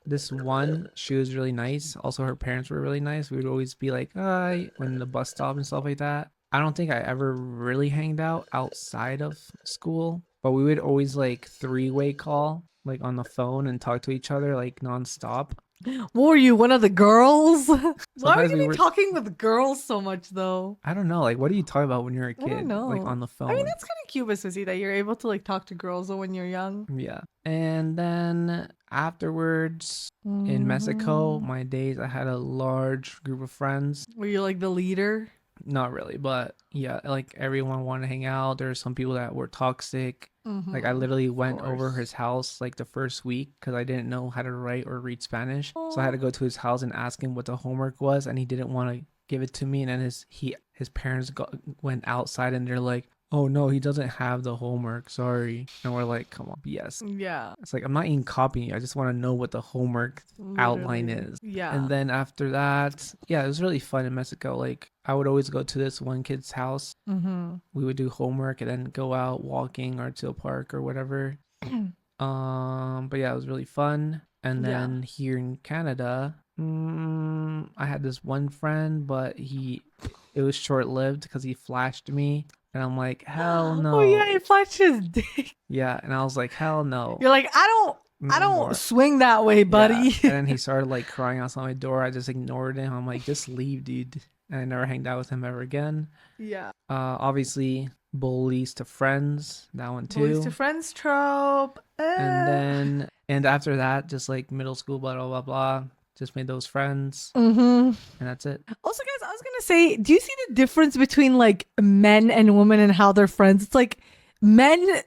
This one, she was really nice. Also, her parents were really nice. We would always be like, "Hi," when the bus stop and stuff like that. I don't think I ever really hanged out outside of school, but we would always like 3-way call, like on the phone, and talk to each other like nonstop. What were you, one of the girls? Why are you were talking with girls so much though? I don't know. Like, what do you talk about when you're a kid? I don't know. Like on the phone. I mean, that's kind of cute, Sissy, that you're able to like talk to girls when you're young. Yeah. And then afterwards in Mexico, my days, I had a large group of friends. Were you like the leader? Not really, but yeah, like everyone wanted to hang out. There were some people that were toxic. Like I literally went over his house like the first week because I didn't know how to write or read Spanish. So I had to go to his house and ask him what the homework was, and he didn't want to give it to me. And then his parents went outside, and they're like, "Oh no, he doesn't have the homework, sorry." And we're like, "Come on, BS." Yeah. It's like, I'm not even copying you. I just want to know what the homework outline is. Yeah. And then after that, yeah, it was really fun in Mexico. Like I would always go to this one kid's house. We would do homework and then go out walking or to a park or whatever. But yeah, it was really fun. And then here in Canada, I had this one friend, but it was short-lived because he flashed me. And I'm like, hell no. Oh yeah, he flashed his dick. Yeah, and I was like, hell no. You're like, I don't swing that way, buddy. Yeah. And then he started like crying outside my door. I just ignored him. I'm like, just leave, dude. And I never hanged out with him ever again. Yeah. Obviously, bullies to friends. That one too. Bullies to friends trope. And after that, just like middle school, blah blah blah blah. Just made those friends. And that's it. Also, guys, I was gonna say, do you see the difference between like men and women and how they're friends? It's like men,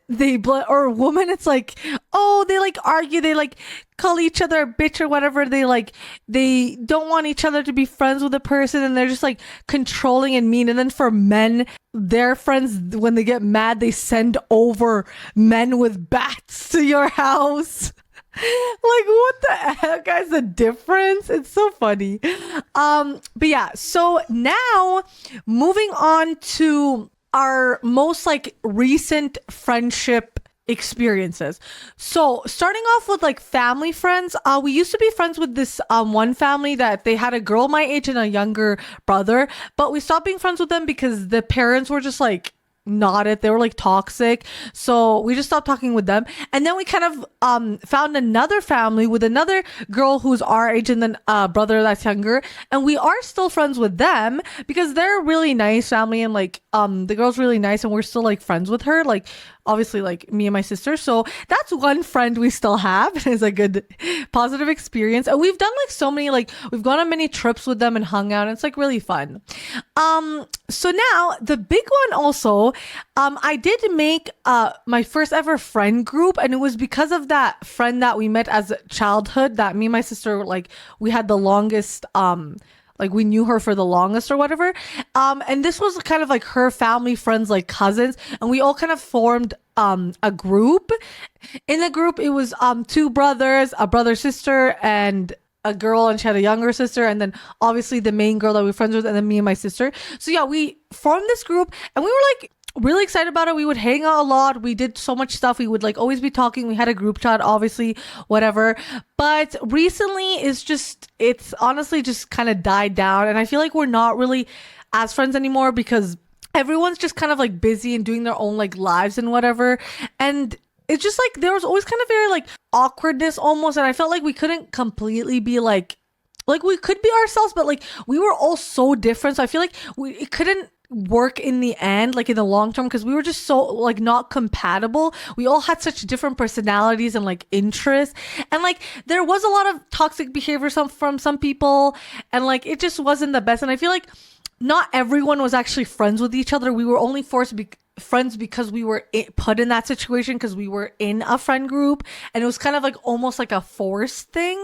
or women, it's like, oh, they like argue, they like call each other a bitch or whatever. They don't want each other to be friends with a person, and they're just like controlling and mean. And then for men, their friends, when they get mad, they send over men with bats to your house. Like, what the heck, guys? The difference? It's so funny. But yeah, so now moving on to our most like recent friendship experiences. So starting off with like family friends, we used to be friends with this one family that they had a girl my age and a younger brother, but we stopped being friends with them because the parents were just like not it. They were like toxic. So we just stopped talking with them. And then we kind of found another family with another girl who's our age and then a brother that's younger. And we are still friends with them because they're a really nice family, and like the girl's really nice and we're still like friends with her. Like obviously like me and my sister. So that's one friend we still have. It's a good positive experience. And we've done like so many, like we've gone on many trips with them and hung out. And it's like really fun. So now the big one also, I did make my first ever friend group, and it was because of that friend that we met as childhood that me and my sister, like we had the longest like we knew her for the longest or whatever. And this was kind of like her family friends, like cousins, and we all kind of formed a group. In the group it was two brothers, a brother sister, and a girl, and she had a younger sister, and then obviously the main girl that we were friends with, and then me and my sister. So yeah, we formed this group and we were like really excited about it. We would hang out a lot. We did so much stuff. We would like always be talking. We had a group chat, obviously, whatever. But recently it's honestly just kind of died down. And I feel like we're not really as friends anymore because everyone's just kind of like busy and doing their own like lives and whatever. And it's just like there was always kind of very like awkwardness almost. And I felt like we couldn't completely be like we could be ourselves, but like we were all so different. So I feel like it couldn't work in the end, like in the long term, because we were just so like not compatible. We all had such different personalities and like interests, and like there was a lot of toxic behavior from some people, and like it just wasn't the best. And I feel like not everyone was actually friends with each other. We were only forced to be friends because we were put in that situation because we were in a friend group, and it was kind of like almost like a forced thing.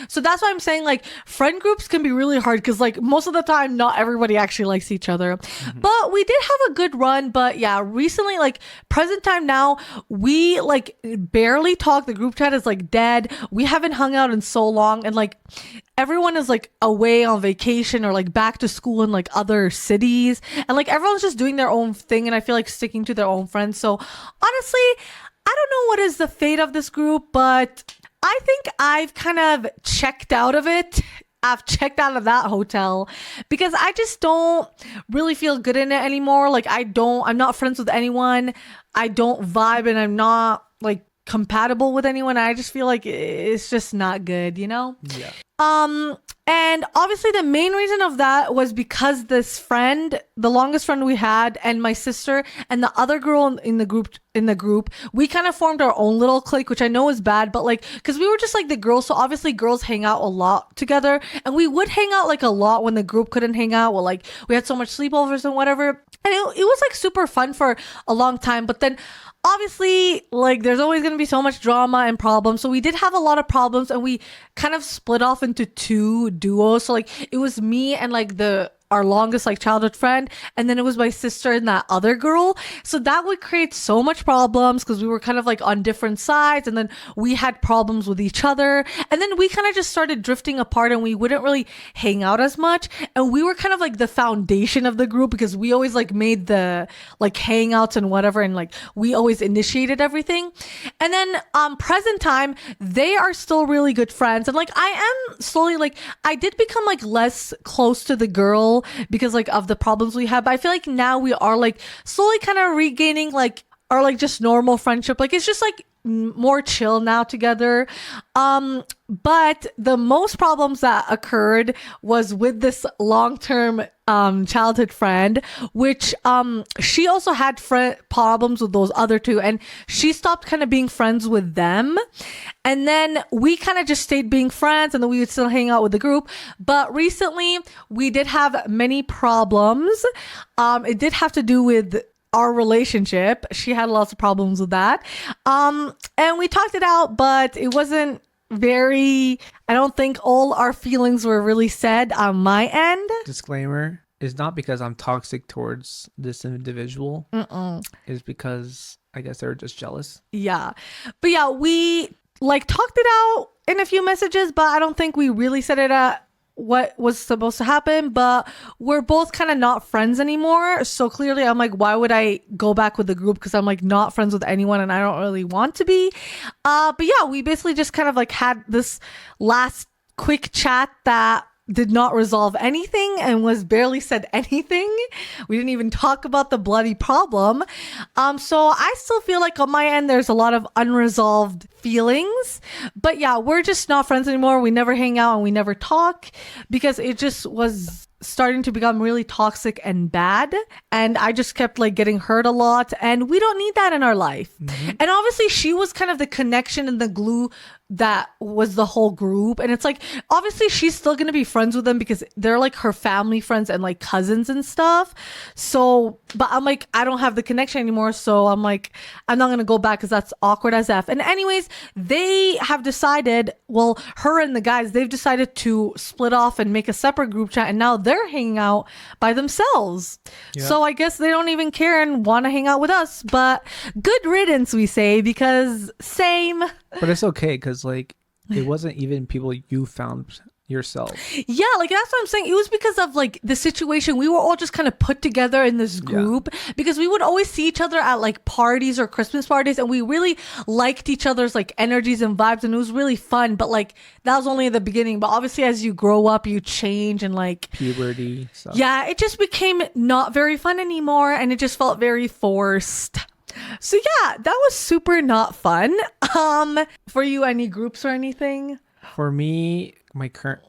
So that's why I'm saying like friend groups can be really hard because like most of the time not everybody actually likes each other. But we did have a good run. But yeah, recently, like present time now, we like barely talk. The group chat is like dead. We haven't hung out in so long, and like everyone is like away on vacation or like back to school in like other cities, and like everyone's just doing their own thing, and I feel like sticking to their own friends. So honestly, I don't know what is the fate of this group, but I think I've kind of checked out of it. I've checked out of that hotel because I just don't really feel good in it anymore. Like I'm not friends with anyone. I don't vibe, and I'm not like compatible with anyone. I just feel like it's just not good, you know? Yeah. And obviously the main reason of that was because this friend, the longest friend we had, and my sister and the other girl in the group, we kind of formed our own little clique, which I know is bad, but like, cause we were just like the girls. So obviously girls hang out a lot together, and we would hang out like a lot when the group couldn't hang out. Well, like we had so much sleepovers and whatever. And it was like super fun for a long time. But then obviously, like there's always going to be so much drama and problems. So we did have a lot of problems, and we kind of split off into two duos. So like it was me and like our longest like childhood friend, and then it was my sister and that other girl. So that would create so much problems because we were kind of like on different sides, and then we had problems with each other, and then we kind of just started drifting apart, and we wouldn't really hang out as much. And we were kind of like the foundation of the group because we always like made the like hangouts and whatever, and like we always initiated everything. And then present time, they are still really good friends, and like I am slowly like I did become like less close to the girl because like of the problems we had, but I feel like now we are like slowly kind of regaining like our like just normal friendship. Like it's just like more chill now together. But the most problems that occurred was with this long-term childhood friend, which she also had problems with those other two, and she stopped kind of being friends with them, and then we kind of just stayed being friends, and then we would still hang out with the group. But recently we did have many problems. It did have to do with our relationship. She had lots of problems with that, and we talked it out, but it wasn't very, I don't think all our feelings were really said on my end. Disclaimer, is not because I'm toxic towards this individual. It's because I guess they're just jealous. Yeah. But yeah, we like talked it out in a few messages, but I don't think we really said it what was supposed to happen, but we're both kind of not friends anymore. So clearly I'm like, why would I go back with the group? Because I'm like not friends with anyone and I don't really want to be. But yeah, we basically just kind of like had this last quick chat that did not resolve anything and was barely said anything. We didn't even talk about the bloody problem. So I still feel like on my end, there's a lot of unresolved feelings, but yeah, we're just not friends anymore. We never hang out and we never talk because it just was starting to become really toxic and bad. And I just kept like getting hurt a lot and we don't need that in our life. And obviously she was kind of the connection and the glue that was the whole group. And it's like, obviously she's still going to be friends with them because they're like her family friends and like cousins and stuff. So, but I'm like, I don't have the connection anymore. So I'm like, I'm not going to go back because that's awkward as F. And anyways, they have decided, well, her and the guys, they've decided to split off and make a separate group chat. And now they're hanging out by themselves. Yeah. So I guess they don't even care and want to hang out with us. But good riddance, we say, because same. But it's okay because like it wasn't even people you found yourself. Yeah, like that's what I'm saying. It was because of like the situation. We were all just kind of put together in this group because we would always see each other at like parties or Christmas parties and we really liked each other's like energies and vibes and it was really fun. But like that was only at the beginning. But obviously as you grow up, you change and like puberty stuff. Yeah, it just became not very fun anymore and it just felt very forced. So yeah, that was super not fun. For you, any groups or anything? For me, my current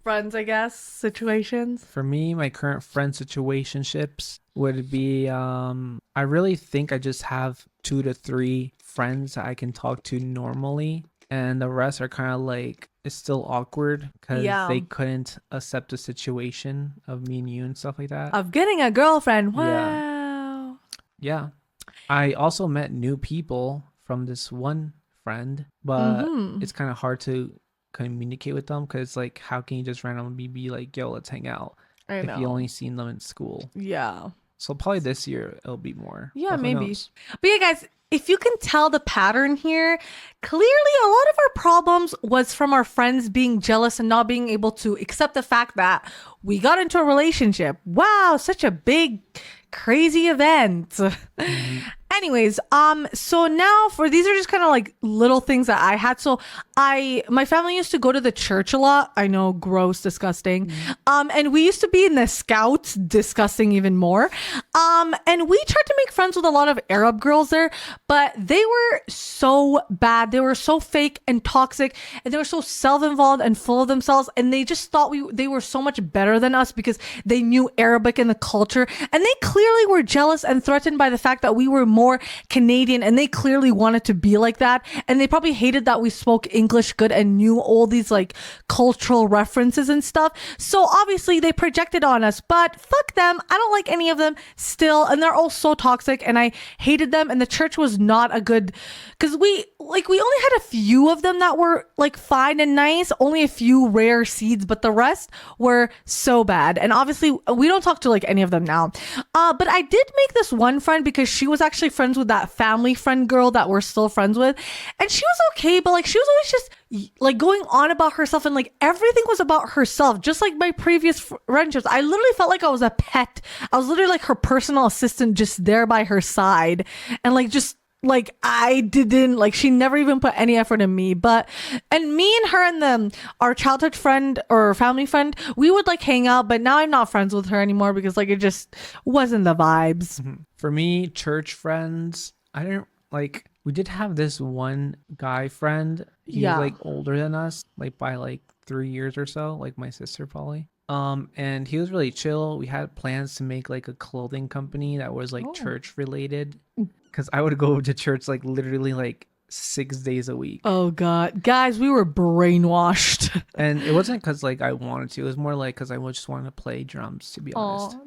friends, I guess, situations. For me, my current friend situationships would be I really think I just have 2 to 3 friends that I can talk to normally, and the rest are kind of like it's still awkward because they couldn't accept the situation of me and you and stuff like that. Of getting a girlfriend. Wow. Yeah. I also met new people from this one friend, but it's kind of hard to communicate with them because it's like, how can you just randomly be like, yo, let's hang out if you only seen them in school? Yeah. So probably this year it'll be more. Yeah, maybe. But yeah, guys, if you can tell the pattern here, clearly a lot of our problems was from our friends being jealous and not being able to accept the fact that we got into a relationship. Wow, such a big, crazy event. Anyways, so now for these are just kind of like little things that I had. So my family used to go to the church a lot. I know, gross, disgusting. And we used to be in the scouts, disgusting even more. And we tried to make friends with a lot of Arab girls there, but they were so bad. They were so fake and toxic, and they were so self-involved and full of themselves. And they just thought they were so much better than us because they knew Arabic and the culture. And they clearly were jealous and threatened by the fact that we were more Canadian, and they clearly wanted to be like that. And they probably hated that we spoke English good and knew all these like cultural references and stuff. So obviously they projected on us, but fuck them. I don't like any of them still. And they're all so toxic and I hated them. And the church was not a good, because we only had a few of them that were like fine and nice, only a few rare seeds, but the rest were so bad. And obviously we don't talk to like any of them now. But I did make this one friend because she was actually friends with that family friend girl that we're still friends with. And she was okay, but like she was always just like going on about herself and like everything was about herself. Just like my previous friendships, I literally felt like I was a pet. I was literally like her personal assistant, just there by her side. And like just like I didn't like, she never even put any effort in me. But and me and her and our childhood friend or family friend, we would like hang out, but now I'm not friends with her anymore because like it just wasn't the vibes. For me, church friends, I didn't like, we did have this one guy friend. He was like older than us, like by like 3 years or so, like my sister probably. And he was really chill. We had plans to make like a clothing company that was like church related, because I would go to church like literally like 6 days a week. Oh god, guys, we were brainwashed. And it wasn't because like I wanted to, it was more like because I just wanted to play drums, to be honest.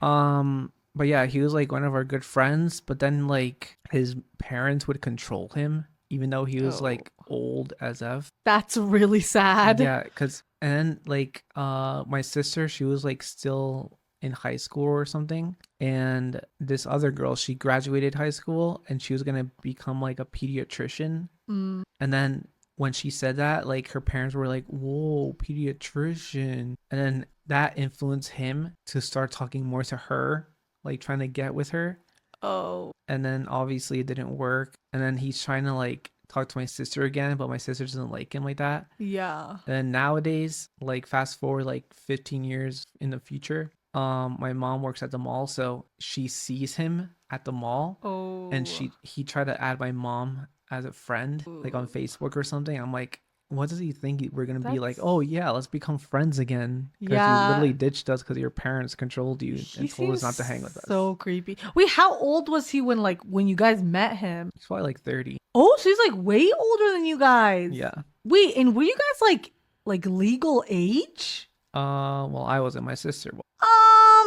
But yeah, he was like one of our good friends, but then like his parents would control him even though he was like old as F. That's really sad. Yeah, because and then like my sister, she was like still in high school or something, and this other girl, she graduated high school and she was gonna become like a pediatrician. And then when she said that, like her parents were like, whoa, pediatrician. And then that influenced him to start talking more to her, like trying to get with her. Oh. And then obviously it didn't work. And then he's trying to like talk to my sister again, but my sister doesn't like him like that. Yeah. And nowadays, like fast forward like 15 years in the future, my mom works at the mall, so she sees him at the mall. Oh. And he tried to add my mom as a friend, like on Facebook or something. I'm like, what does he think we're gonna be like? Oh yeah, let's become friends again. Because you literally ditched us because your parents controlled you and told us not to hang with us. So creepy. Wait, how old was he when you guys met him? He's probably like 30. Oh, so he's like way older than you guys. Yeah. Wait, and were you guys like legal age? Well, I wasn't. My sister was.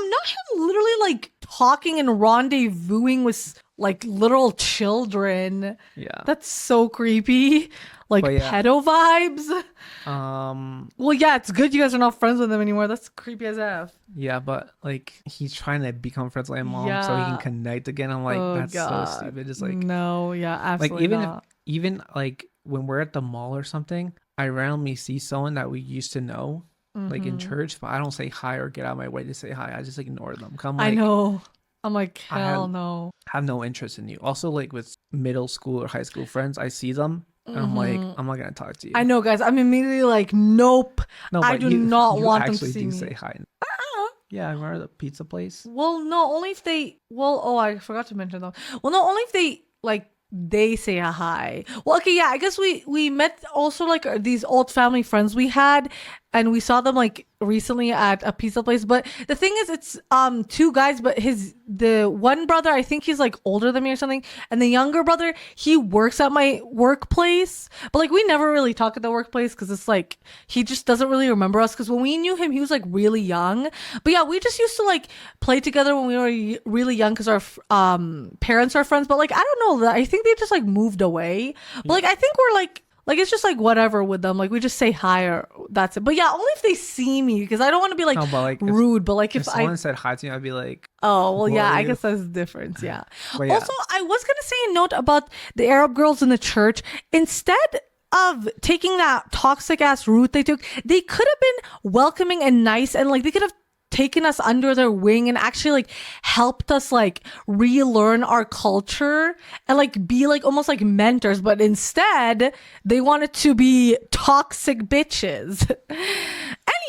Not him literally like talking and rendezvousing with like literal children. Yeah. That's so creepy. Like pedo vibes. Well, yeah, it's good you guys are not friends with him anymore. That's creepy as F. Yeah, but like he's trying to become friends with my mom so he can connect again. I'm like, that's so stupid. It's like, no, yeah, absolutely like not. even like when we're at the mall or something, I randomly see someone that we used to know, like in church, but I don't say hi or get out of my way to say hi. I just ignore them. I know. I'm like, hell no. I have no interest in you. Also, like with middle school or high school friends, I see them and I'm like, I'm not gonna talk to you. I know, guys. I'm immediately like, nope. No, I do not want them to actually see do me. say hi. Yeah, I remember the pizza place. Well, no, only if they. Well, oh, I forgot to mention though. Well, no, only if they like they say a hi. Well, okay, yeah. I guess we met also like these old family friends we had, and we saw them like recently at a pizza place. But the thing is, it's two guys, but the one brother, I think he's like older than me or something, and the younger brother, he works at my workplace. But like we never really talk at the workplace because it's like he just doesn't really remember us, because when we knew him, he was like really young. But yeah, we just used to like play together when we were really young because our parents are friends. But like I don't know, I think they just like moved away. But like I think we're like it's just like whatever with them. Like we just say hi or that's it. But yeah, only if they see me, because I don't want to be like, rude. But like if someone said hi to me, I'd be like, oh well, yeah, I guess that's the difference. Yeah. Also, I was gonna say a note about the Arab girls in the church. Instead of taking that toxic ass route they took, they could have been welcoming and nice, and like they could have taken us under their wing and actually like helped us like relearn our culture and like be like almost like mentors. But instead they wanted to be toxic bitches.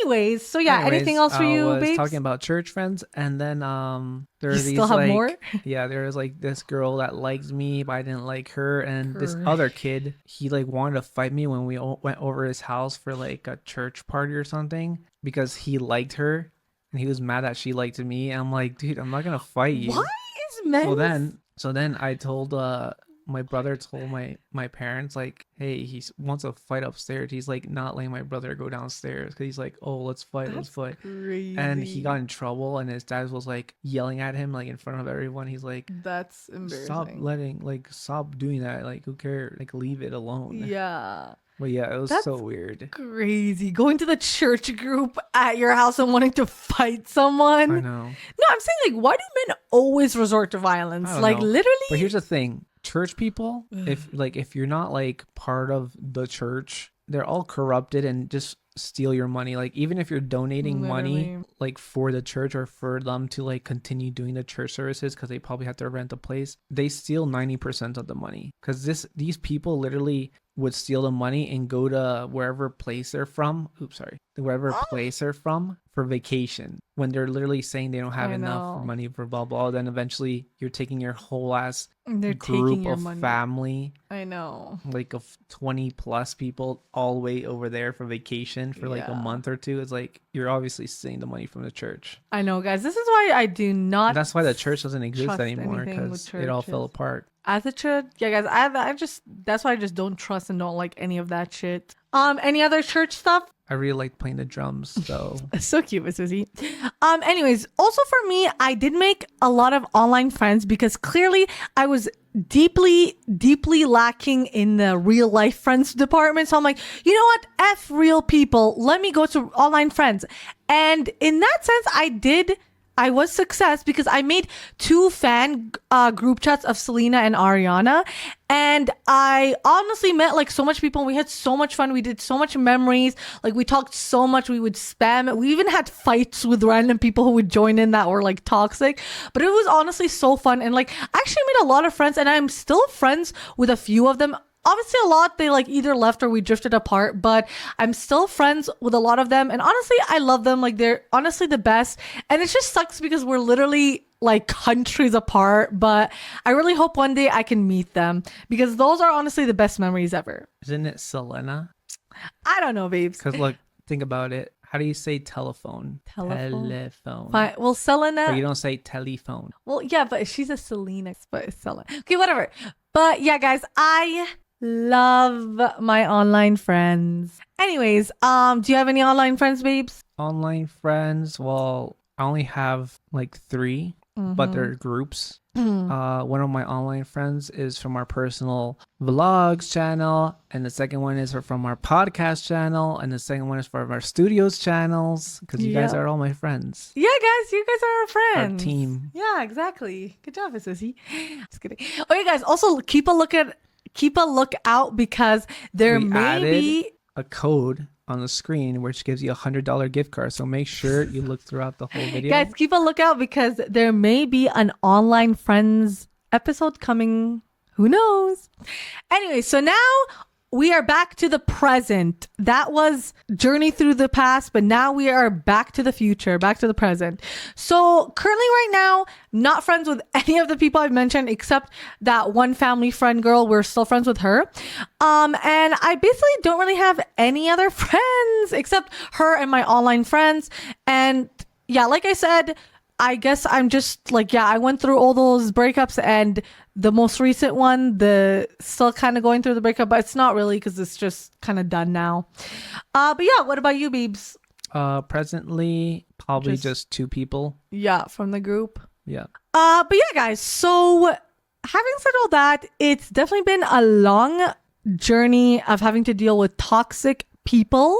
Anyways, so yeah, anything else for you, babes? Talking about church friends, and then there are these still have like more? Yeah, there was like this girl that liked me but I didn't like her, and this other kid, he like wanted to fight me when we went over his house for like a church party or something because he liked her. And he was mad that she liked me. And I'm like, dude, I'm not gonna fight you. Why is men? So then I told my brother told my parents like, hey, he wants to fight upstairs. He's like not letting my brother go downstairs because he's like, oh, let's fight. Crazy. And he got in trouble, and his dad was like yelling at him like in front of everyone. He's like, that's embarrassing. Stop doing that. Like, who cares? Like, leave it alone. Yeah. But yeah, it was so weird. Crazy. Going to the church group at your house and wanting to fight someone. I know. No, I'm saying like, why do men always resort to violence? Like literally. But here's the thing. Church people, if you're not like part of the church, they're all corrupted and just steal your money. Like even if you're donating money like for the church or for them to like continue doing the church services because they probably have to rent a place, they steal 90% of the money, because these people literally would steal the money and go to wherever place they're from for vacation, when they're literally saying they don't have enough money for blah blah. Then eventually you're taking your whole ass group of family, I know, like of 20 plus people all the way over there for vacation for like a month or two. It's like you're obviously stealing the money from the church. I know, guys. This is why I do not. That's why the church doesn't exist anymore, because it all fell apart. As it should. Yeah, guys. I just that's why I just don't trust and don't like any of that shit. Any other church stuff? I really like playing the drums, so so cute, Miss Susie. Anyways, also for me, I did make a lot of online friends because clearly I was deeply lacking in the real life friends department. So I'm like, you know what? F real people. Let me go to online friends. And in that sense, I I was success because I made 2 fan group chats of Selena and Ariana. And I honestly met like so much people and we had so much fun. We did so much memories. Like we talked so much. We would spam it. We even had fights with random people who would join in that were like toxic. But it was honestly so fun. And like I actually made a lot of friends and I'm still friends with a few of them. Obviously a lot they like either left or we drifted apart, but I'm still friends with a lot of them and honestly I love them. Like they're honestly the best, and it just sucks because we're literally like countries apart, but I really hope one day I can meet them because those are honestly the best memories ever. Isn't it Selena? I don't know, babes. Because look, think about it. How do you say telephone? Telephone. Fine. Well, Selena. But you don't say telephone. Well, yeah, but she's a Selena, but it's Selena. Okay, whatever. But yeah, guys, I love my online friends. Anyways, do you have any online friends, babes? Online friends? Well, I only have like 3, but they're groups. One of my online friends is from our personal vlogs channel, and the second one is from our podcast channel, and the second one is from our studios channels, because you guys are all my friends. Yeah, guys, you guys are our friends. Our team. Yeah, exactly. Good job, Sissy. Just kidding. Okay, guys, also keep a lookout because there may be a code on the screen which gives you $100 gift card, so make sure you look throughout the whole video. Guys, keep a lookout because there may be an online friends episode coming. Who knows? Anyway, so now we are back to the present. That was journey through the past, but now we are back to the future, back to the present. So currently right now, not friends with any of the people I've mentioned except that one family friend girl. We're still friends with her. And I basically don't really have any other friends except her and my online friends. And yeah, like I said, I guess I'm just like, yeah, I went through all those breakups and the most recent one, still kind of going through the breakup, but it's not really because it's just kind of done now. But yeah, what about you, Beebs? Presently, probably just 2 people. Yeah, from the group. Yeah. But yeah, guys, so having said all that, it's definitely been a long journey of having to deal with toxic people.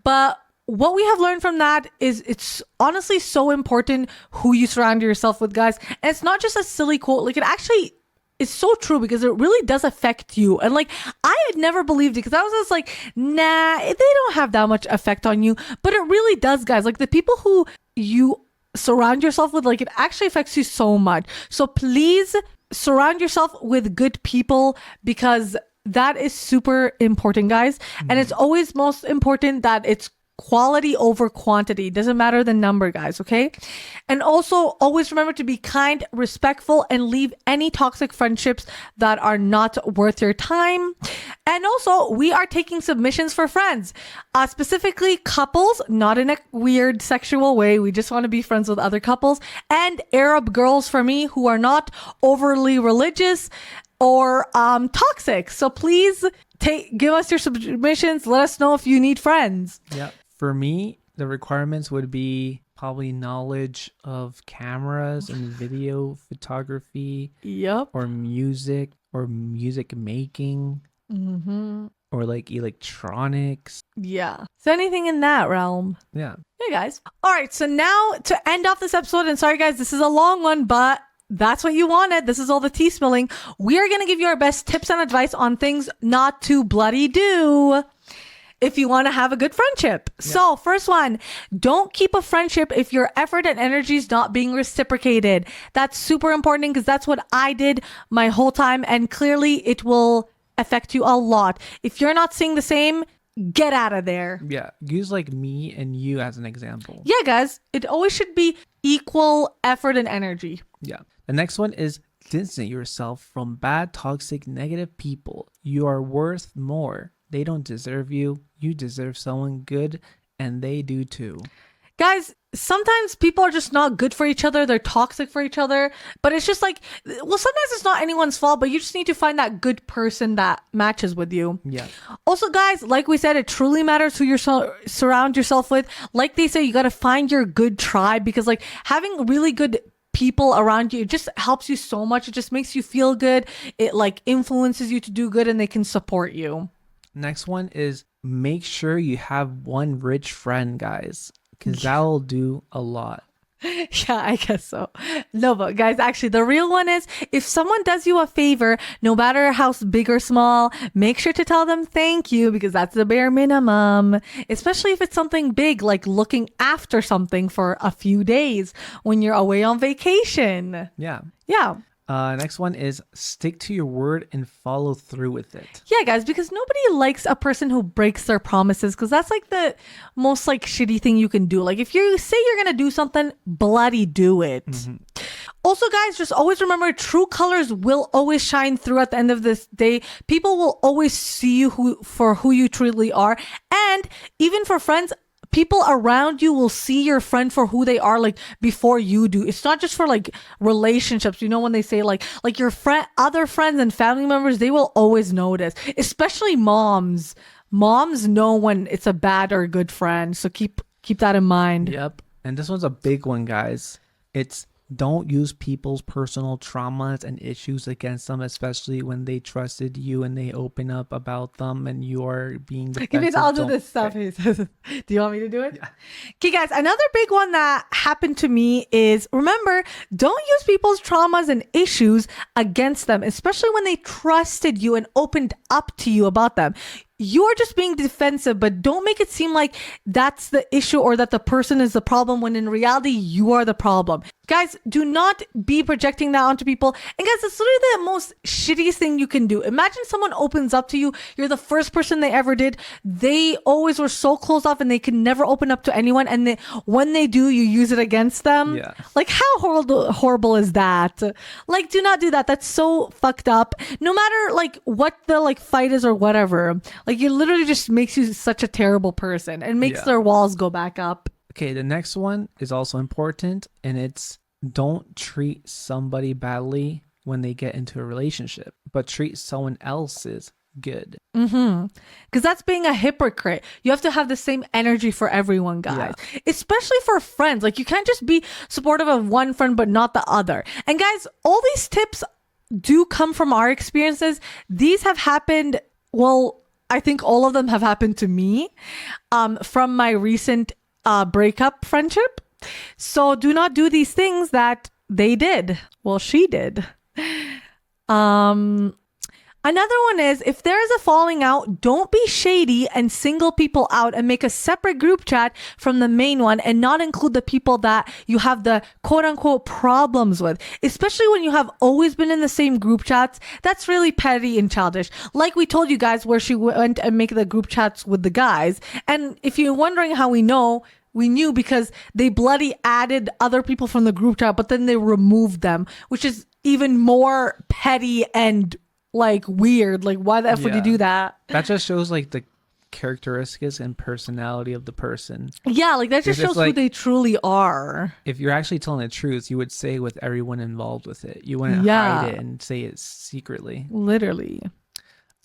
But what we have learned from that is it's honestly so important who you surround yourself with, guys. And it's not just a silly quote. Like, it actually is so true because it really does affect you. And like, I had never believed it because I was just like, nah, they don't have that much effect on you. But it really does, guys. Like, the people who you surround yourself with, like, it actually affects you so much. So please surround yourself with good people because that is super important, guys. And it's always most important that it's quality over quantity. Doesn't matter the number, guys. Okay. And also always remember to be kind, respectful, and leave any toxic friendships that are not worth your time. And also we are taking submissions for friends, specifically couples, not in a weird sexual way. We just want to be friends with other couples, and Arab girls for me who are not overly religious or toxic. So please give us your submissions. Let us know if you need friends. Yeah. For me, the requirements would be probably knowledge of cameras and video photography. Yep. Or music making. Or like electronics. Yeah. So anything in that realm. Yeah. Hey, guys. All right. So now to end off this episode, and sorry, guys, this is a long one, but that's what you wanted. This is all the tea spilling. We are going to give you our best tips and advice on things not to bloody do if you want to have a good friendship. Yeah. So first one, don't keep a friendship if your effort and energy is not being reciprocated. That's super important because that's what I did my whole time. And clearly it will affect you a lot. If you're not seeing the same, get out of there. Yeah. Use like me and you as an example. Yeah, guys. It always should be equal effort and energy. Yeah. The next one is distance yourself from bad, toxic, negative people. You are worth more. They don't deserve you. You deserve someone good, and they do too. Guys, sometimes people are just not good for each other. They're toxic for each other. But it's just like, well, sometimes it's not anyone's fault, but you just need to find that good person that matches with you. Yeah. Also, guys, like we said, it truly matters who you surround yourself with. Like they say, you got to find your good tribe because like having really good people around you, it just helps you so much. It just makes you feel good. It like influences you to do good and they can support you. Next one is make sure you have one rich friend, guys, because that will do a lot. Yeah, I guess so. No, but guys, actually, the real one is if someone does you a favor, no matter how big or small, make sure to tell them thank you because that's the bare minimum. Especially if it's something big like looking after something for a few days when you're away on vacation. Yeah. Yeah. Next one is stick to your word and follow through with it. Yeah, guys, because nobody likes a person who breaks their promises because that's like the most like shitty thing you can do. Like if you say you're going to do something, bloody do it. Also, guys, just always remember true colors will always shine through at the end of this day. People will always see you for who you truly are. And even for friends, people around you will see your friend for who they are, like before you do. It's not just for like relationships. You know, when they say like your other friends and family members, they will always notice, especially moms. Moms know when it's a bad or good friend. So keep that in mind. Yep. And this one's a big one, guys. It's don't use people's personal traumas and issues against them, especially when they trusted you and they open up about them and you are being defensive. I'll do this stuff. He says, do you want me to do it? Yeah. Okay, guys, another big one that happened to me is remember, don't use people's traumas and issues against them, especially when they trusted you and opened up to you about them. You're just being defensive, but don't make it seem like that's the issue or that the person is the problem when in reality you are the problem. Guys, do not be projecting that onto people. And guys, it's literally the most shittiest thing you can do. Imagine someone opens up to you. You're the first person they ever did. They always were so closed off and they can never open up to anyone. And when they do, you use it against them. Yeah. Like how horrible is that? Like, do not do that. That's so fucked up. No matter like what the like fight is or whatever. Like it literally just makes you such a terrible person and makes their walls go back up. Okay, the next one is also important, and it's don't treat somebody badly when they get into a relationship, but treat someone else's good. Because that's being a hypocrite. You have to have the same energy for everyone, guys. Yeah. Especially for friends. Like you can't just be supportive of one friend but not the other. And guys, all these tips do come from our experiences. These have happened, well, I think all of them have happened to me from my recent breakup friendship. So do not do these things that they did. Well, she did. Another one is if there is a falling out, don't be shady and single people out and make a separate group chat from the main one and not include the people that you have the quote unquote problems with, especially when you have always been in the same group chats. That's really petty and childish. Like we told you guys where she went and make the group chats with the guys. And if you're wondering how we know, we knew because they bloody added other people from the group chat, but then they removed them, which is even more petty and like weird. Like why the F would you do that? That just shows like the characteristics and personality of the person. Yeah, like that just shows like, who they truly are. If you're actually telling the truth, you would say with everyone involved with it. You wouldn't hide it and say it secretly. Literally.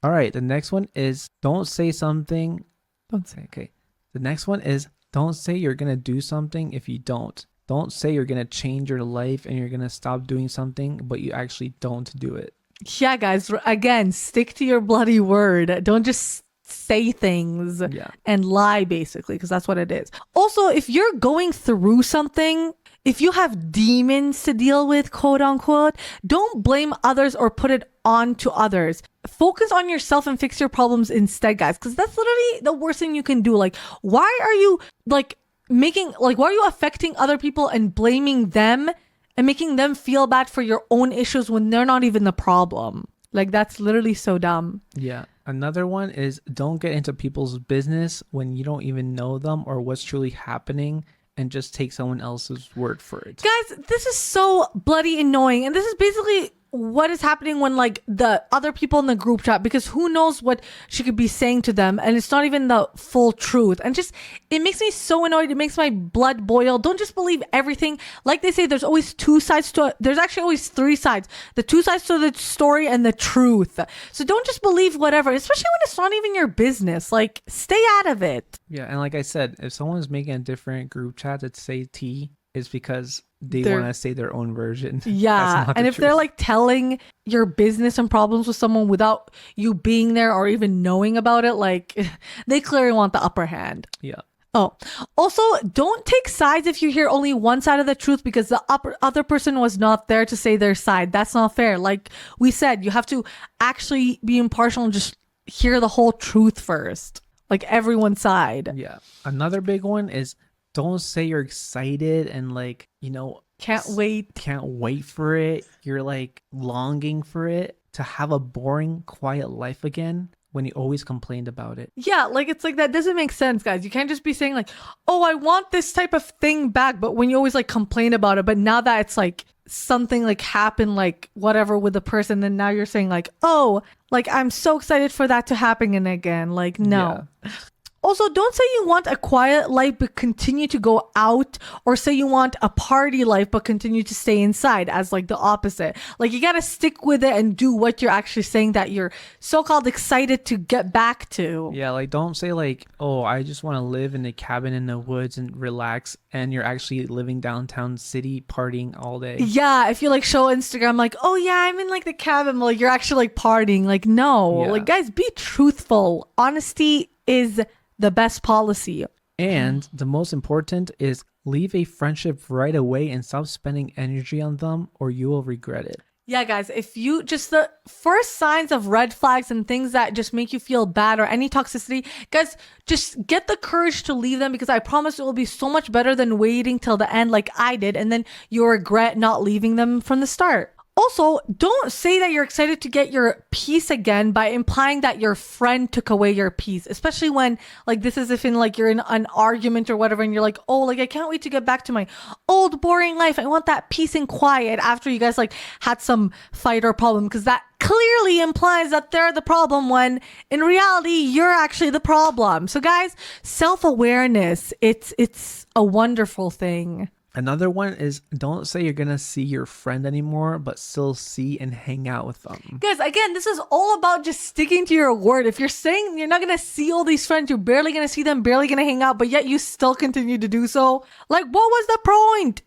All right, the next one is don't say something. Don't say. Okay. The next one is don't say you're going to do something if you don't. Don't say you're going to change your life and you're going to stop doing something, but you actually don't do it. Yeah, guys, again, stick to your bloody word. Don't just say things and lie, basically, because that's what it is. Also, if you're going through something, if you have demons to deal with, quote unquote, don't blame others or put it on to others. Focus on yourself and fix your problems instead, guys, because that's literally the worst thing you can do. Like, why are you why are you affecting other people and blaming them and making them feel bad for your own issues when they're not even the problem? Like, that's literally so dumb. Yeah. Another one is don't get into people's business when you don't even know them or what's truly happening, and just take someone else's word for it. Guys, this is so bloody annoying. And this is basically what is happening when like the other people in the group chat, because who knows what she could be saying to them and it's not even the full truth. And just, it makes me so annoyed. It makes my blood boil. Don't just believe everything. Like they say, there's always two sides to it. There's actually always three sides. The two sides to the story and the truth. So don't just believe whatever, especially when it's not even your business. Like, stay out of it. Yeah, and like I said, if someone's making a different group chat that say T, it's because they want to say their own version. Yeah. And if they're like telling your business and problems with someone without you being there or even knowing about it, like they clearly want the upper hand. Yeah. Oh, also, don't take sides if you hear only one side of the truth because the other person was not there to say their side. That's not fair. Like we said, you have to actually be impartial and just hear the whole truth first, like everyone's side. Yeah. Another big one is don't say you're excited and like, Can't wait. can't wait for it. You're like longing for it to have a boring, quiet life again when you always complained about it. Yeah, like it's like that doesn't make sense, guys. You can't just be saying like, "Oh, I want this type of thing back," but when you always like complain about it, but now that it's like something like happened like whatever with the person, then now you're saying like, "Oh, like I'm so excited for that to happen again." Like, no. Yeah. Also, don't say you want a quiet life but continue to go out, or say you want a party life but continue to stay inside as like the opposite. Like you gotta stick with it and do what you're actually saying that you're so-called excited to get back to. Yeah, like don't say like, oh, I just want to live in a cabin in the woods and relax, and you're actually living downtown city partying all day. Yeah, if you like show Instagram like, oh yeah, I'm in like the cabin, like you're actually like partying. Like no, Yeah. like guys, be truthful. Honesty is the best policy. And the most important is leave a friendship right away and stop spending energy on them or you will regret it. Yeah, guys, if you just the first signs of red flags and things that just make you feel bad or any toxicity, guys, just get the courage to leave them because I promise it will be so much better than waiting till the end like I did and then you'll regret not leaving them from the start. Also, don't say that you're excited to get your peace again by implying that your friend took away your peace, especially when like this is if in like you're in an argument or whatever and you're like, oh, like I can't wait to get back to my old boring life. I want that peace and quiet after you guys like had some fight or problem, because that clearly implies that they're the problem when in reality you're actually the problem. So guys, self-awareness, it's a wonderful thing. Another one is don't say you're going to see your friend anymore, but still see and hang out with them. Guys, again, this is all about just sticking to your word. If you're saying you're not going to see all these friends, you're barely going to see them, barely going to hang out, but yet you still continue to do so. Like, what was the point?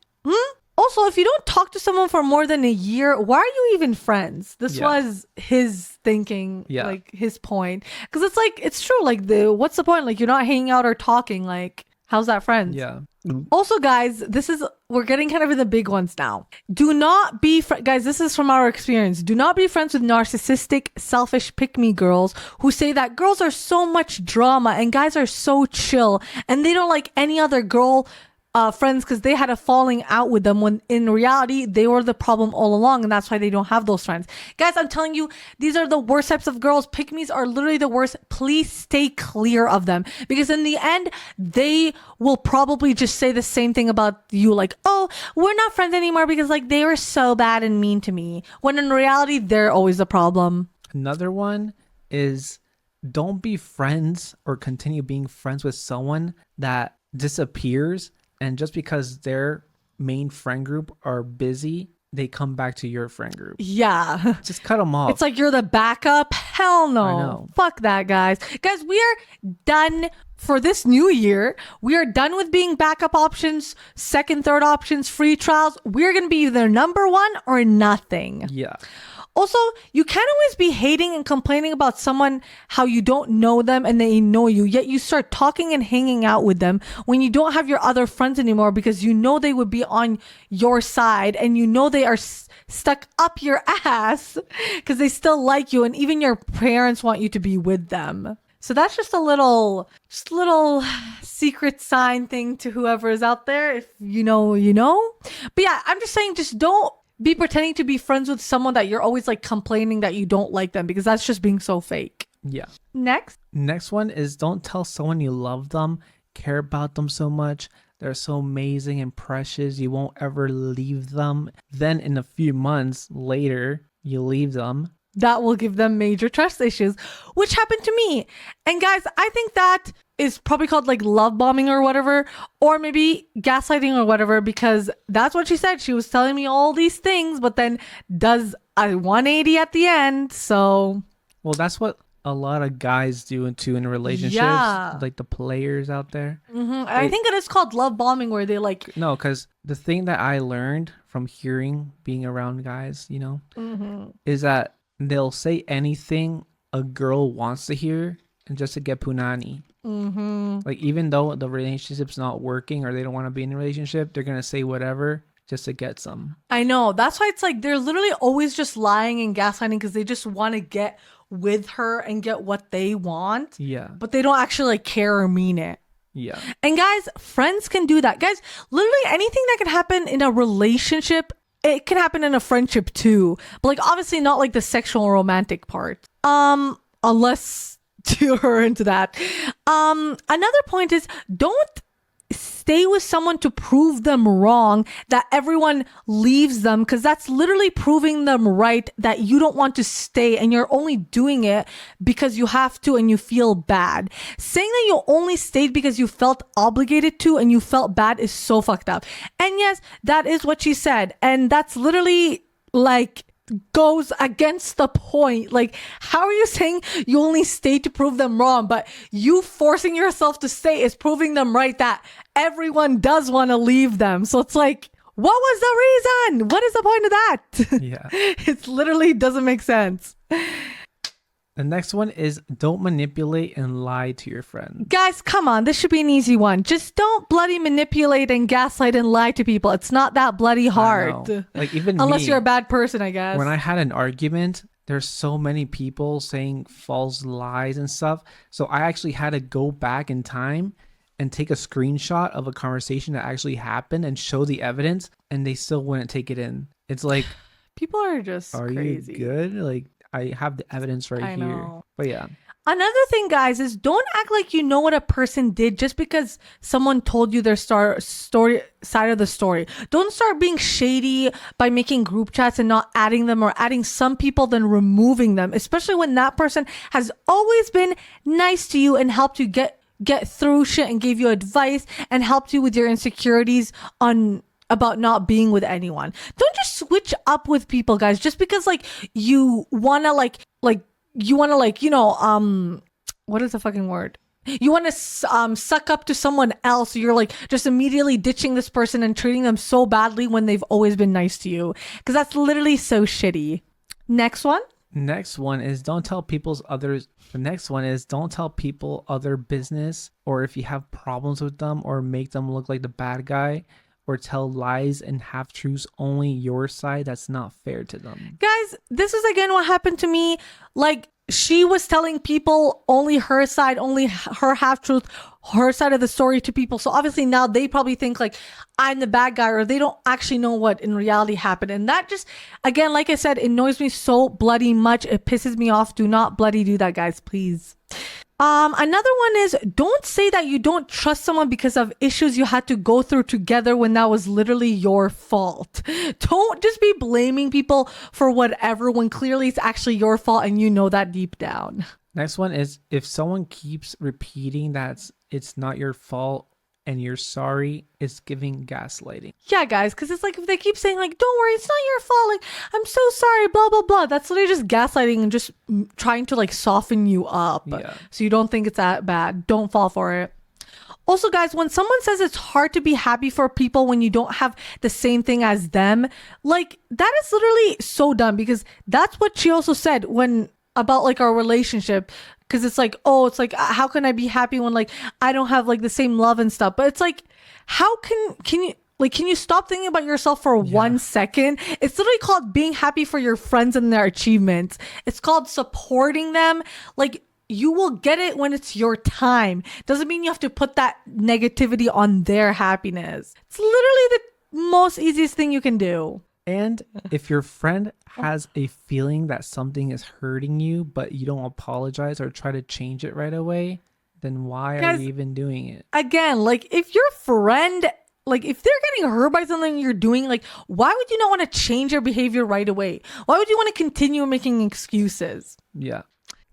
Also, if you don't talk to someone for more than a year, why are you even friends? This was his thinking, like his point. Because it's like, it's true. Like, what's the point? Like, you're not hanging out or talking. Like, how's that friends? Yeah. Also, guys, we're getting kind of in the big ones now. Do not be, guys, this is from our experience. Do not be friends with narcissistic, selfish, pick-me girls who say that girls are so much drama and guys are so chill and they don't like any other girl friends because they had a falling out with them when in reality they were the problem all along and that's why they don't have those friends. Guys, I'm telling you, these are the worst types of girls. Pick-me's are literally the worst. Please stay clear of them because in the end they will probably just say the same thing about you, like, oh, we're not friends anymore because like they were so bad and mean to me, when in reality they're always the problem. Another one is don't be friends or continue being friends with someone that disappears. And just because their main friend group are busy, they come back to your friend group. Yeah. Just cut them off. It's like you're the backup. Hell no. I know. Fuck that, guys. Guys, we are done for this new year. We are done with being backup options, second, third options, free trials. We're going to be either number one or nothing. Yeah. Also, you can't always be hating and complaining about someone how you don't know them and they know you, yet you start talking and hanging out with them when you don't have your other friends anymore because you know they would be on your side and you know they are stuck up your ass because they still like you and even your parents want you to be with them. So that's just a little secret sign thing to whoever is out there. If you know, you know. But yeah, I'm just saying, just don't be pretending to be friends with someone that you're always like complaining that you don't like them because that's just being so fake. Yeah. Next one is don't tell someone you love them, care about them so much. They're so amazing and precious. You won't ever leave them. Then in a few months later, you leave them. That will give them major trust issues, which happened to me. And guys, I think that is probably called like love bombing or whatever, or maybe gaslighting or whatever, because that's what she said. She was telling me all these things, but then does a 180 at the end. So, well, that's what a lot of guys do in relationships, like the players out there. I think it is called love bombing, where they like, no, because the thing that I learned from being around guys, is that they'll say anything a girl wants to hear and just to get punani. Like, even though the relationship's not working or they don't want to be in a relationship, they're going to say whatever just to get some. I know. That's why it's like they're literally always just lying and gaslighting because they just want to get with her and get what they want. Yeah. But they don't actually like care or mean it. Yeah. And guys, friends can do that. Guys, literally anything that can happen in a relationship, it can happen in a friendship too. But like obviously not like the sexual romantic part. Unless you're into that. Another point is don't stay with someone to prove them wrong, that everyone leaves them, because that's literally proving them right, that you don't want to stay and you're only doing it because you have to and you feel bad. Saying that you only stayed because you felt obligated to and you felt bad is so fucked up. And yes, that is what she said. And that's literally like goes against the point. Like, how are you saying you only stay to prove them wrong, but you forcing yourself to stay is proving them right, that everyone does want to leave them? So it's like, what was the reason? What is the point of that? Yeah. It literally doesn't make sense. The next one is don't manipulate and lie to your friend. Guys, come on. This should be an easy one. Just don't bloody manipulate and gaslight and lie to people. It's not that bloody hard. Like, even unless you're a bad person, I guess. When I had an argument, there's so many people saying false lies and stuff. So I actually had to go back in time and take a screenshot of a conversation that actually happened and show the evidence, and they still wouldn't take it in. It's like, people are just crazy. You good? Like, I have the evidence right here. But yeah. Another thing, guys, is don't act like you know what a person did just because someone told you their story side of the story. Don't start being shady by making group chats and not adding them, or adding some people then removing them, especially when that person has always been nice to you and helped you get through shit and gave you advice and helped you with your insecurities about not being with anyone. Don't just switch up with people, guys, just because like you want to what is the fucking word? You want to suck up to someone else. So you're like just immediately ditching this person and treating them so badly when they've always been nice to you, because that's literally so shitty. Next one is don't tell people other business, or if you have problems with them, or make them look like the bad guy, or tell lies and half-truths, only your side. That's not fair to them. Guys, this is again what happened to me. Like, she was telling people only her side, only her half-truth, her side of the story to people. So obviously now they probably think like I'm the bad guy, or they don't actually know what in reality happened. And that just, again, like I said, it annoys me so bloody much. It pisses me off. Do not bloody do that, guys, please. Another one is don't say that you don't trust someone because of issues you had to go through together when that was literally your fault. Don't just be blaming people for whatever when clearly it's actually your fault and you know that deep down. Next one is if someone keeps repeating that it's not your fault and you're sorry, it's giving gaslighting. Yeah, guys, because it's like if they keep saying like, don't worry, it's not your fault, like, I'm so sorry, blah, blah, blah. That's literally just gaslighting and just trying to like soften you up. Yeah. So you don't think it's that bad. Don't fall for it. Also, guys, when someone says it's hard to be happy for people when you don't have the same thing as them, like that is literally so dumb, because that's what she also said about like our relationship. Because it's like, oh, it's like, how can I be happy when like I don't have like the same love and stuff? But it's like, how can you stop thinking about yourself for 1 second? It's literally called being happy for your friends and their achievements. It's called supporting them. Like, you will get it when it's your time. Doesn't mean you have to put that negativity on their happiness. It's literally the most easiest thing you can do. And if your friend has a feeling that something is hurting you, but you don't apologize or try to change it right away, then why are you even doing it? Again, like if your friend, like if they're getting hurt by something you're doing, like why would you not want to change your behavior right away? Why would you want to continue making excuses? Yeah.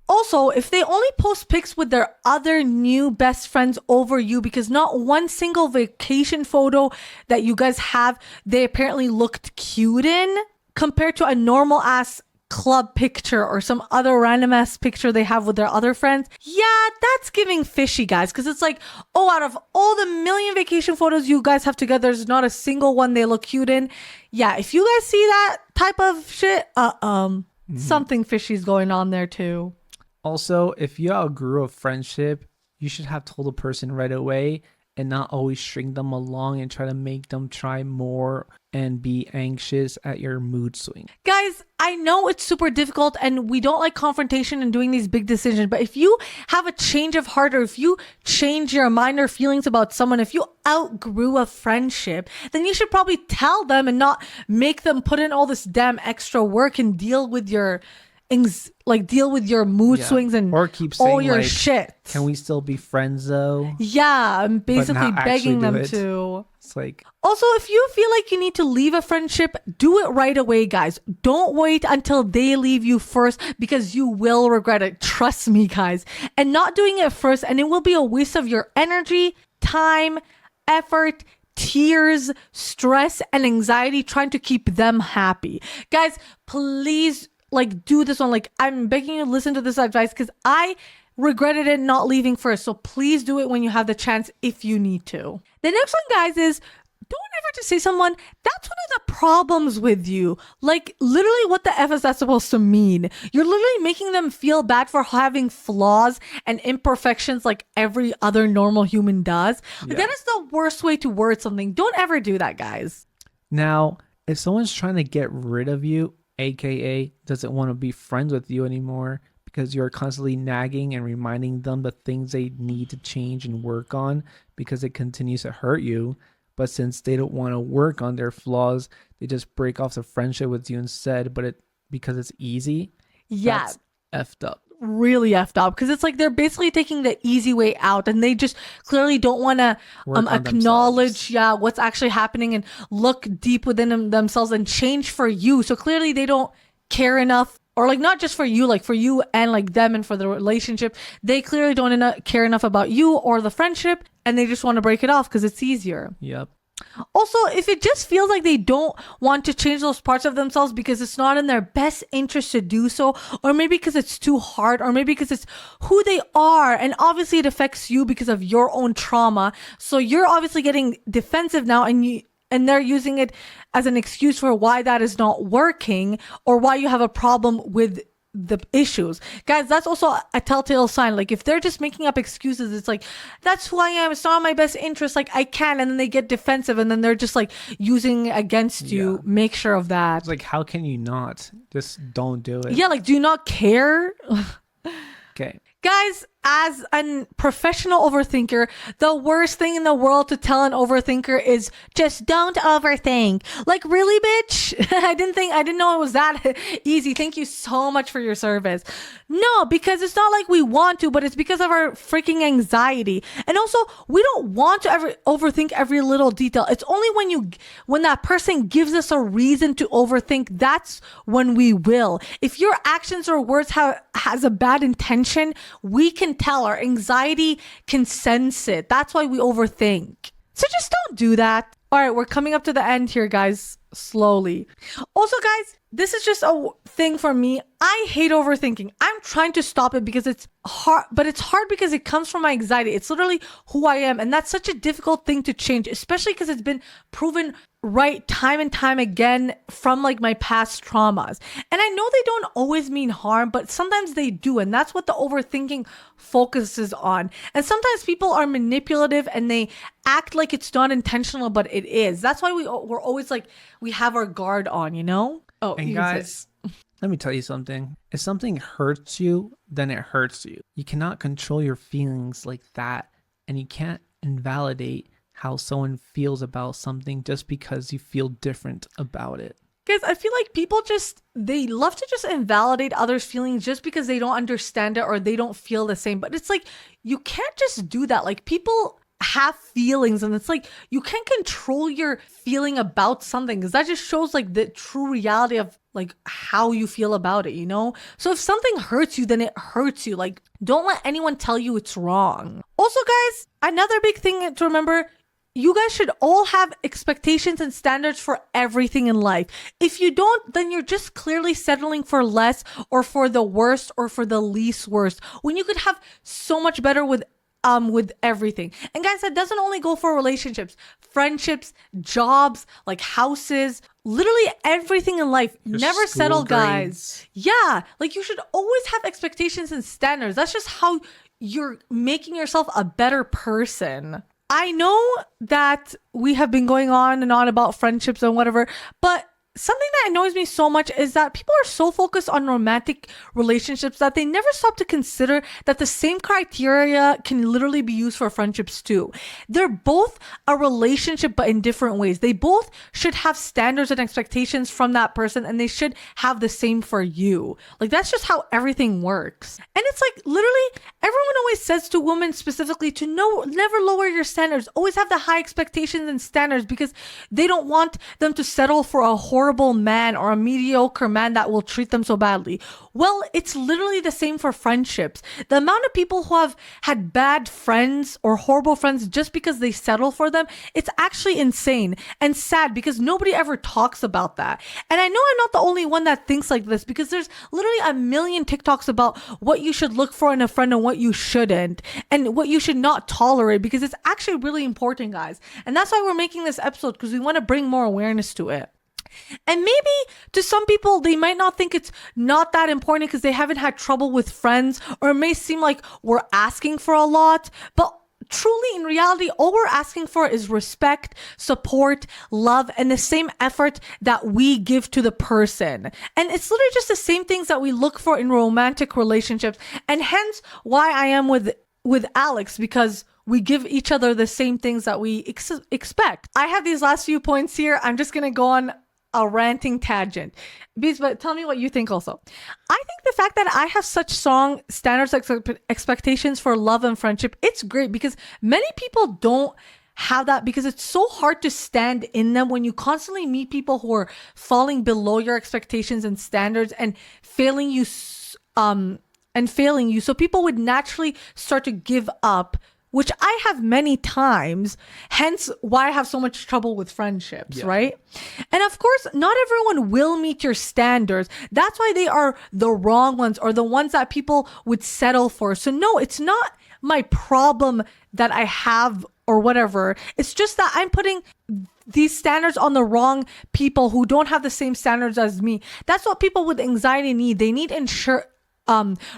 Also, if they only post pics with their other new best friends over you because not one single vacation photo that you guys have, they apparently looked cute in, compared to a normal ass club picture or some other random ass picture they have with their other friends, yeah, that's giving fishy, guys. Because it's like, oh, out of all the million vacation photos you guys have together, there's not a single one they look cute in. Yeah, if you guys see that type of shit, something fishy's going on there too. Also, if you outgrew a friendship, you should have told the person right away and not always string them along and try to make them try more and be anxious at your mood swing. Guys, I know it's super difficult and we don't like confrontation and doing these big decisions, but if you have a change of heart or if you change your mind or feelings about someone, if you outgrew a friendship, then you should probably tell them and not make them put in all this damn extra work and deal with your mood swings and or keep saying, all your like, shit. Can we still be friends though? Yeah, I'm basically not begging them actually to. It's like, also, if you feel like you need to leave a friendship, do it right away, guys. Don't wait until they leave you first because you will regret it. Trust me, guys. And not doing it first, and it will be a waste of your energy, time, effort, tears, stress, and anxiety trying to keep them happy. Guys, please do this one. I'm begging you to listen to this advice because I regretted it not leaving first. So please do it when you have the chance if you need to. The next one, guys, is don't ever just say someone, that's one of the problems with you. Literally, what the F is that supposed to mean? You're literally making them feel bad for having flaws and imperfections like every other normal human does. That is the worst way to word something. Don't ever do that, guys. Now, if someone's trying to get rid of you, aka doesn't want to be friends with you anymore because you're constantly nagging and reminding them the things they need to change and work on because it continues to hurt you, but since they don't want to work on their flaws, they just break off the friendship with you instead, because it's easy. That's effed up. Really effed up because it's they're basically taking the easy way out and they just clearly don't want to acknowledge what's actually happening and look deep within themselves and change for you. So clearly they don't care enough, or not just for you, for you and them and for the relationship. They clearly don't care enough about you or the friendship, and they just want to break it off because it's easier. Yep. Also, if it just feels like they don't want to change those parts of themselves because it's not in their best interest to do so, or maybe because it's too hard, or maybe because it's who they are, and obviously it affects you because of your own trauma, so you're obviously getting defensive now, and they're using it as an excuse for why that is not working or why you have a problem with the issues. Guys, that's also a telltale sign. If they're just making up excuses, it's that's who I am, it's not in my best interest, I can, and then they get defensive and then they're just using it against you. Make sure of that. It's how can you not just don't do it? Do you not care? Okay, guys, as a professional overthinker, the worst thing in the world to tell an overthinker is just don't overthink. Really, bitch? I didn't know it was that easy. Thank you so much for your service. No, because it's not we want to, but it's because of our freaking anxiety. And also, we don't want to ever overthink every little detail. It's only when that person gives us a reason to overthink, that's when we will. If your actions or words has a bad intention, we can tell. Our anxiety can sense it. That's why we overthink. So just don't do that. All right, we're coming up to the end here, guys. Slowly. Also, guys, this is just a thing for me. I hate overthinking. I'm trying to stop it because it's hard, but it's hard because it comes from my anxiety. It's literally who I am. And that's such a difficult thing to change, especially because it's been proven right time and time again from my past traumas. And I know they don't always mean harm, but sometimes they do. And that's what the overthinking focuses on. And sometimes people are manipulative and they act like it's not intentional, but it is. That's why we're always we have our guard on, Oh, and guys, let me tell you something. If something hurts you, then it hurts you. You cannot control your feelings like that, and you can't invalidate how someone feels about something just because you feel different about it. Guys, I feel like people they love to just invalidate others' feelings just because they don't understand it or they don't feel the same. But it's you can't just do that. People have feelings, and it's you can't control your feeling about something because that just shows the true reality of how you feel about it, So if something hurts you, then it hurts you. Don't let anyone tell you it's wrong. Also, guys, another big thing to remember, you guys should all have expectations and standards for everything in life. If you don't, then you're just clearly settling for less or for the worst or for the least worst when you could have so much better with everything. And guys, that doesn't only go for relationships, friendships, jobs, houses, literally everything in life. Never settle, guys. Yeah, you should always have expectations and standards. That's just how you're making yourself a better person. I know that we have been going on and on about friendships and whatever, but something that annoys me so much is that people are so focused on romantic relationships that they never stop to consider that the same criteria can literally be used for friendships too. They're both a relationship, but in different ways. They both should have standards and expectations from that person, and they should have the same for you. Like, that's just how everything works. And it's like, literally, everyone always says to women specifically to never lower your standards. Always have the high expectations and standards, because they don't want them to settle for a horrible man or a mediocre man that will treat them so badly. Well, it's literally the same for friendships. The amount of people who have had bad friends or horrible friends just because they settle for them, it's actually insane and sad, because nobody ever talks about that. And I know I'm not the only one that thinks like this, because there's literally a million TikToks about what you should look for in a friend and what you shouldn't, and what you should not tolerate, because it's actually really important, guys. And that's why we're making this episode, because we want to bring more awareness to it. And maybe to some people, they might not think it's not that important because they haven't had trouble with friends, or it may seem like we're asking for a lot. But truly, in reality, all we're asking for is respect, support, love, and the same effort that we give to the person. And it's literally just the same things that we look for in romantic relationships. And hence why I am with Alex, because we give each other the same things that we expect. I have these last few points here. I'm just going to go on a ranting tangent. But tell me what you think also. I think the fact that I have such strong standards, expectations for love and friendship, it's great, because many people don't have that, because it's so hard to stand in them when you constantly meet people who are falling below your expectations and standards and failing you. So people would naturally start to give up, which I have many times, hence why I have so much trouble with friendships, right? And of course, not everyone will meet your standards. That's why they are the wrong ones, or the ones that people would settle for. So no, it's not my problem that I have or whatever. It's just that I'm putting these standards on the wrong people who don't have the same standards as me. That's what people with anxiety need. They need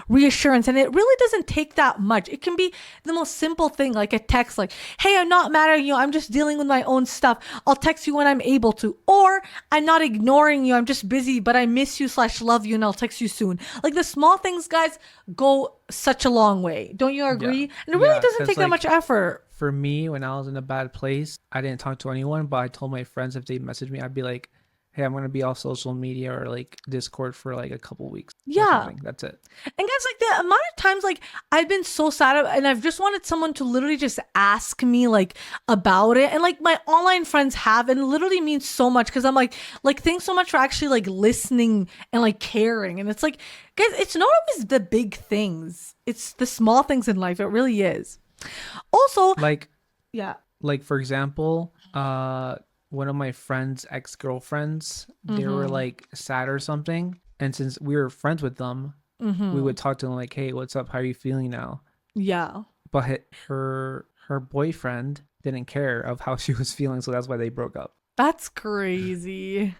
reassurance, and it really doesn't take that much. It can be the most simple thing, like a text, like, hey, I'm not mad at you, I'm just dealing with my own stuff, I'll text you when I'm able to. Or, I'm not ignoring you, I'm just busy, but I miss you / love you, and I'll text you soon. Like, the small things, guys, go such a long way. Don't you agree? And it really doesn't take that much effort. For me, when I was in a bad place, I didn't talk to anyone, but I told my friends if they messaged me, I'd be like, hey, I'm going to be off social media or like Discord for like a couple weeks. Yeah. That's it. And guys, like, the amount of times, like, I've been so sad and I've just wanted someone to literally just ask me, like, about it. And like, my online friends have, and it literally means so much, because I'm like, thanks so much for actually like listening and like caring. And it's like, guys, it's not always the big things. It's the small things in life. It really is. Also, like, yeah. Like, for example, one of my friends' ex-girlfriends, they were like sad or something, and since we were friends with them, we would talk to them like, hey, what's up, how are you feeling now? Yeah. But her boyfriend didn't care of how she was feeling, so that's why they broke up. That's crazy.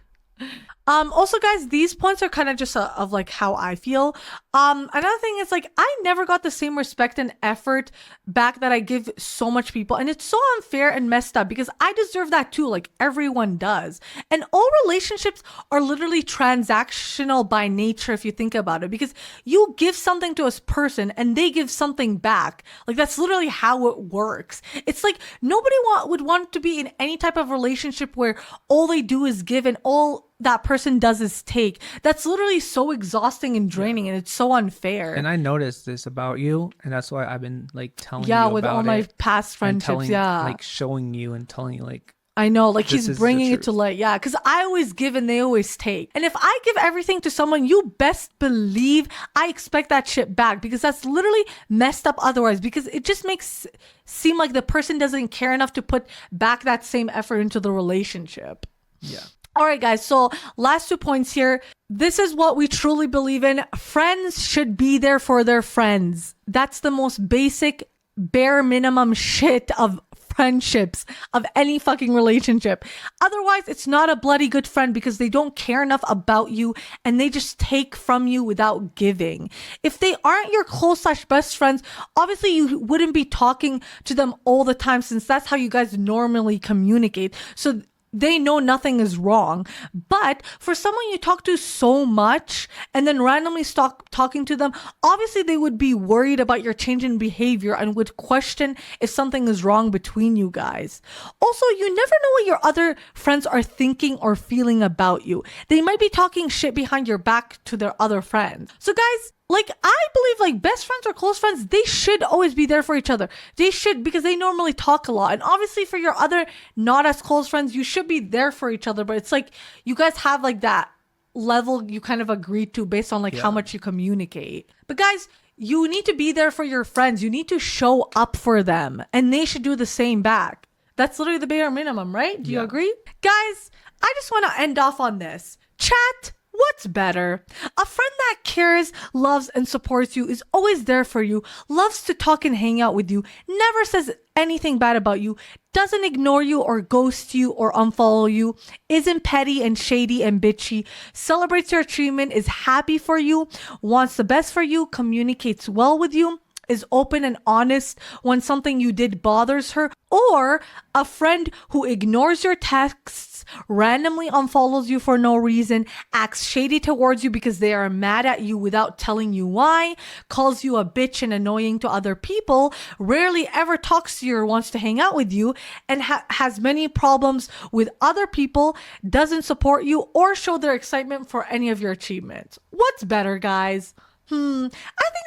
Also, guys, these points are kind of just of like how I feel. Another thing is, like, I never got the same respect and effort back that I give so much people, and it's so unfair and messed up, because I deserve that too, like everyone does. And all relationships are literally transactional by nature, if you think about it, because you give something to a person and they give something back. Like, that's literally how it works. It's like nobody would want to be in any type of relationship where all they do is give and all that person does is take. That's literally so exhausting and draining, and it's so unfair. And I noticed this about you, and that's why I've been like telling you about with all my past friendships, like showing you and telling you, like, I know, like, he's bringing it to light. Yeah, because I always give and they always take. And if I give everything to someone, you best believe I expect that shit back, because that's literally messed up otherwise, because it just makes seem like the person doesn't care enough to put back that same effort into the relationship. Yeah. All right, guys. So last 2 points here. This is what we truly believe in. Friends should be there for their friends. That's the most basic, bare minimum shit of friendships of any fucking relationship. Otherwise, it's not a bloody good friend because they don't care enough about you and they just take from you without giving. If they aren't your close / best friends, obviously you wouldn't be talking to them all the time since that's how you guys normally communicate. So they know nothing is wrong. But for someone you talk to so much and then randomly stop talking to them, obviously they would be worried about your change in behavior and would question if something is wrong between you guys. Also, you never know what your other friends are thinking or feeling about you. They might be talking shit behind your back to their other friends. So guys, like, I believe like best friends or close friends, they should always be there for each other. They should, because they normally talk a lot. And obviously for your other not as close friends, you should be there for each other. But it's like you guys have like that level you kind of agreed to based on like how much you communicate. But guys, you need to be there for your friends. You need to show up for them and they should do the same back. That's literally the bare minimum, right? Do you agree? Guys, I just want to end off on this. Chat. What's better? A friend that cares, loves, and supports you is always there for you, loves to talk and hang out with you, never says anything bad about you, doesn't ignore you or ghost you or unfollow you, isn't petty and shady and bitchy, celebrates your achievement, is happy for you, wants the best for you, communicates well with you, is open and honest when something you did bothers her, or a friend who ignores your texts, randomly unfollows you for no reason, acts shady towards you because they are mad at you without telling you why, calls you a bitch and annoying to other people, rarely ever talks to you or wants to hang out with you, and has many problems with other people, doesn't support you or show their excitement for any of your achievements. What's better, guys? I think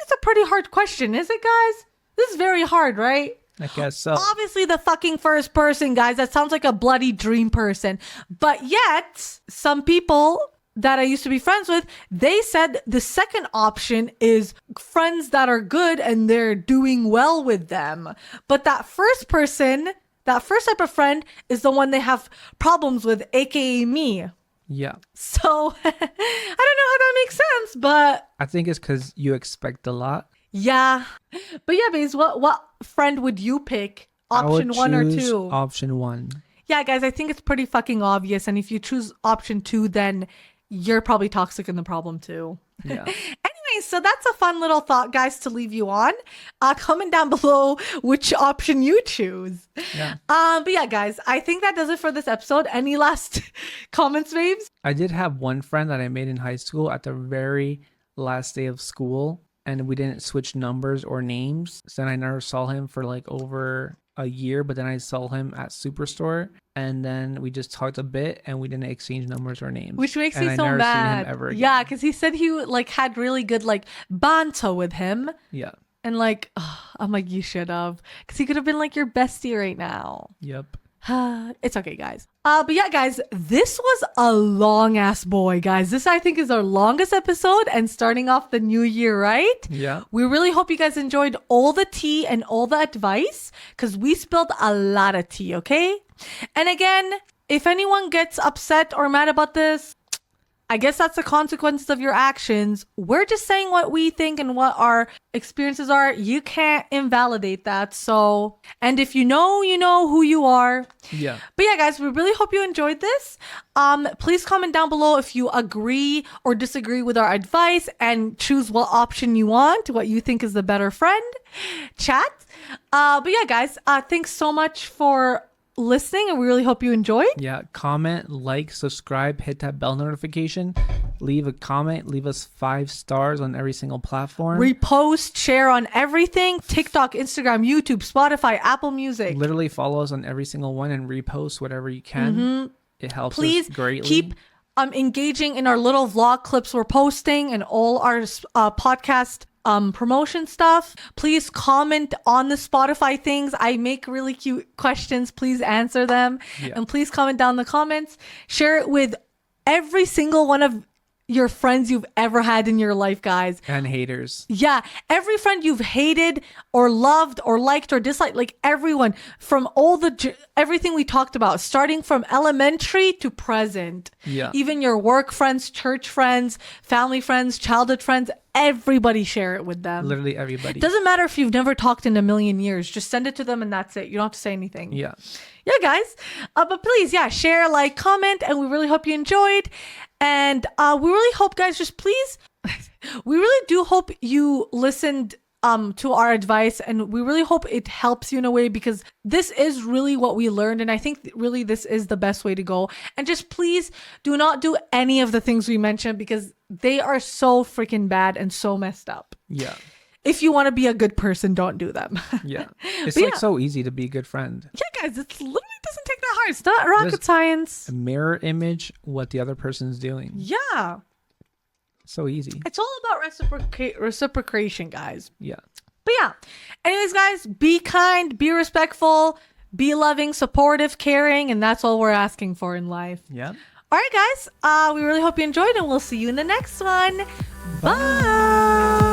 it's a pretty hard question, is it, guys? This is very hard, right? I guess so. Obviously the fucking first person, guys. That sounds like a bloody dream person. But yet, some people that I used to be friends with, they said the second option is friends that are good and they're doing well with them. But that first person, that first type of friend is the one they have problems with, aka me. Yeah. So I don't know how that makes sense, but I think it's because you expect a lot. Yeah. But yeah, Baze, what friend would you pick? Option 1 or 2? Option 1. Yeah, guys, I think it's pretty fucking obvious. And if you choose option 2, then you're probably toxic in the problem too. Yeah. Anyway, so that's a fun little thought, guys, to leave you on. Comment down below which option you choose. Yeah. But yeah, guys, I think that does it for this episode. Any last comments, babes? I did have one friend that I made in high school at the very last day of school, and we didn't switch numbers or names. So then I never saw him for like over a year, but then I saw him at Superstore, and then we just talked a bit and we didn't exchange numbers or names. Which makes and me I so never mad. seen him ever again. Yeah, because he said he like had really good like banter with him. Yeah. And like, I'm like, you should have. Because he could have been like your bestie right now. Yep. It's okay, guys. But yeah, guys, this was a long ass boy, guys. This I think is our longest episode and starting off the new year, right? Yeah. We really hope you guys enjoyed all the tea and all the advice because we spilled a lot of tea, okay? And again, if anyone gets upset or mad about this, I guess that's the consequences of your actions. We're just saying what we think and what our experiences are. You can't invalidate that. So, and if you know who you are. Yeah. But yeah, guys, we really hope you enjoyed this. Please comment down below if you agree or disagree with our advice and choose what option you want, what you think is the better friend. Chat. But yeah, guys, thanks so much for listening, and we really hope you enjoyed. Yeah, comment, like, subscribe, hit that bell notification, leave a comment, leave us 5 stars on every single platform, repost, share on everything: TikTok, Instagram, YouTube, Spotify, Apple Music. Literally follow us on every single one and repost whatever you can. It helps us greatly. Keep engaging in our little vlog clips we're posting and all our podcast promotion stuff. Please comment on the Spotify things. I make really cute questions. Please answer them. Yeah. And please comment down in the comments. Share it with every single one of your friends you've ever had in your life, guys. And haters. Yeah. Every friend you've hated or loved or liked or disliked, like everyone from everything we talked about, starting from elementary to present. Yeah. Even your work friends, church friends, family friends, childhood friends, everybody share it with them. Literally everybody. Doesn't matter if you've never talked in a million years. Just send it to them and that's it. You don't have to say anything. Yeah. Yeah, guys. But please, yeah, share, like, comment, and we really hope you enjoyed. And we really hope, guys, just please, we really do hope you listened to our advice, and we really hope it helps you in a way, because this is really what we learned, and I think really this is the best way to go. And just please do not do any of the things we mentioned, because they are so freaking bad and so messed up. Yeah. If you want to be a good person, don't do them. Yeah. It's like so easy to be a good friend. Yeah, guys, it literally doesn't take that hard. It's not rocket science. A mirror image what the other person's doing. Yeah. So easy. It's all about reciprocation, guys. Yeah. But yeah. Anyways, guys, be kind, be respectful, be loving, supportive, caring, and that's all we're asking for in life. Yeah. All right, guys. We really hope you enjoyed, and we'll see you in the next one. Bye.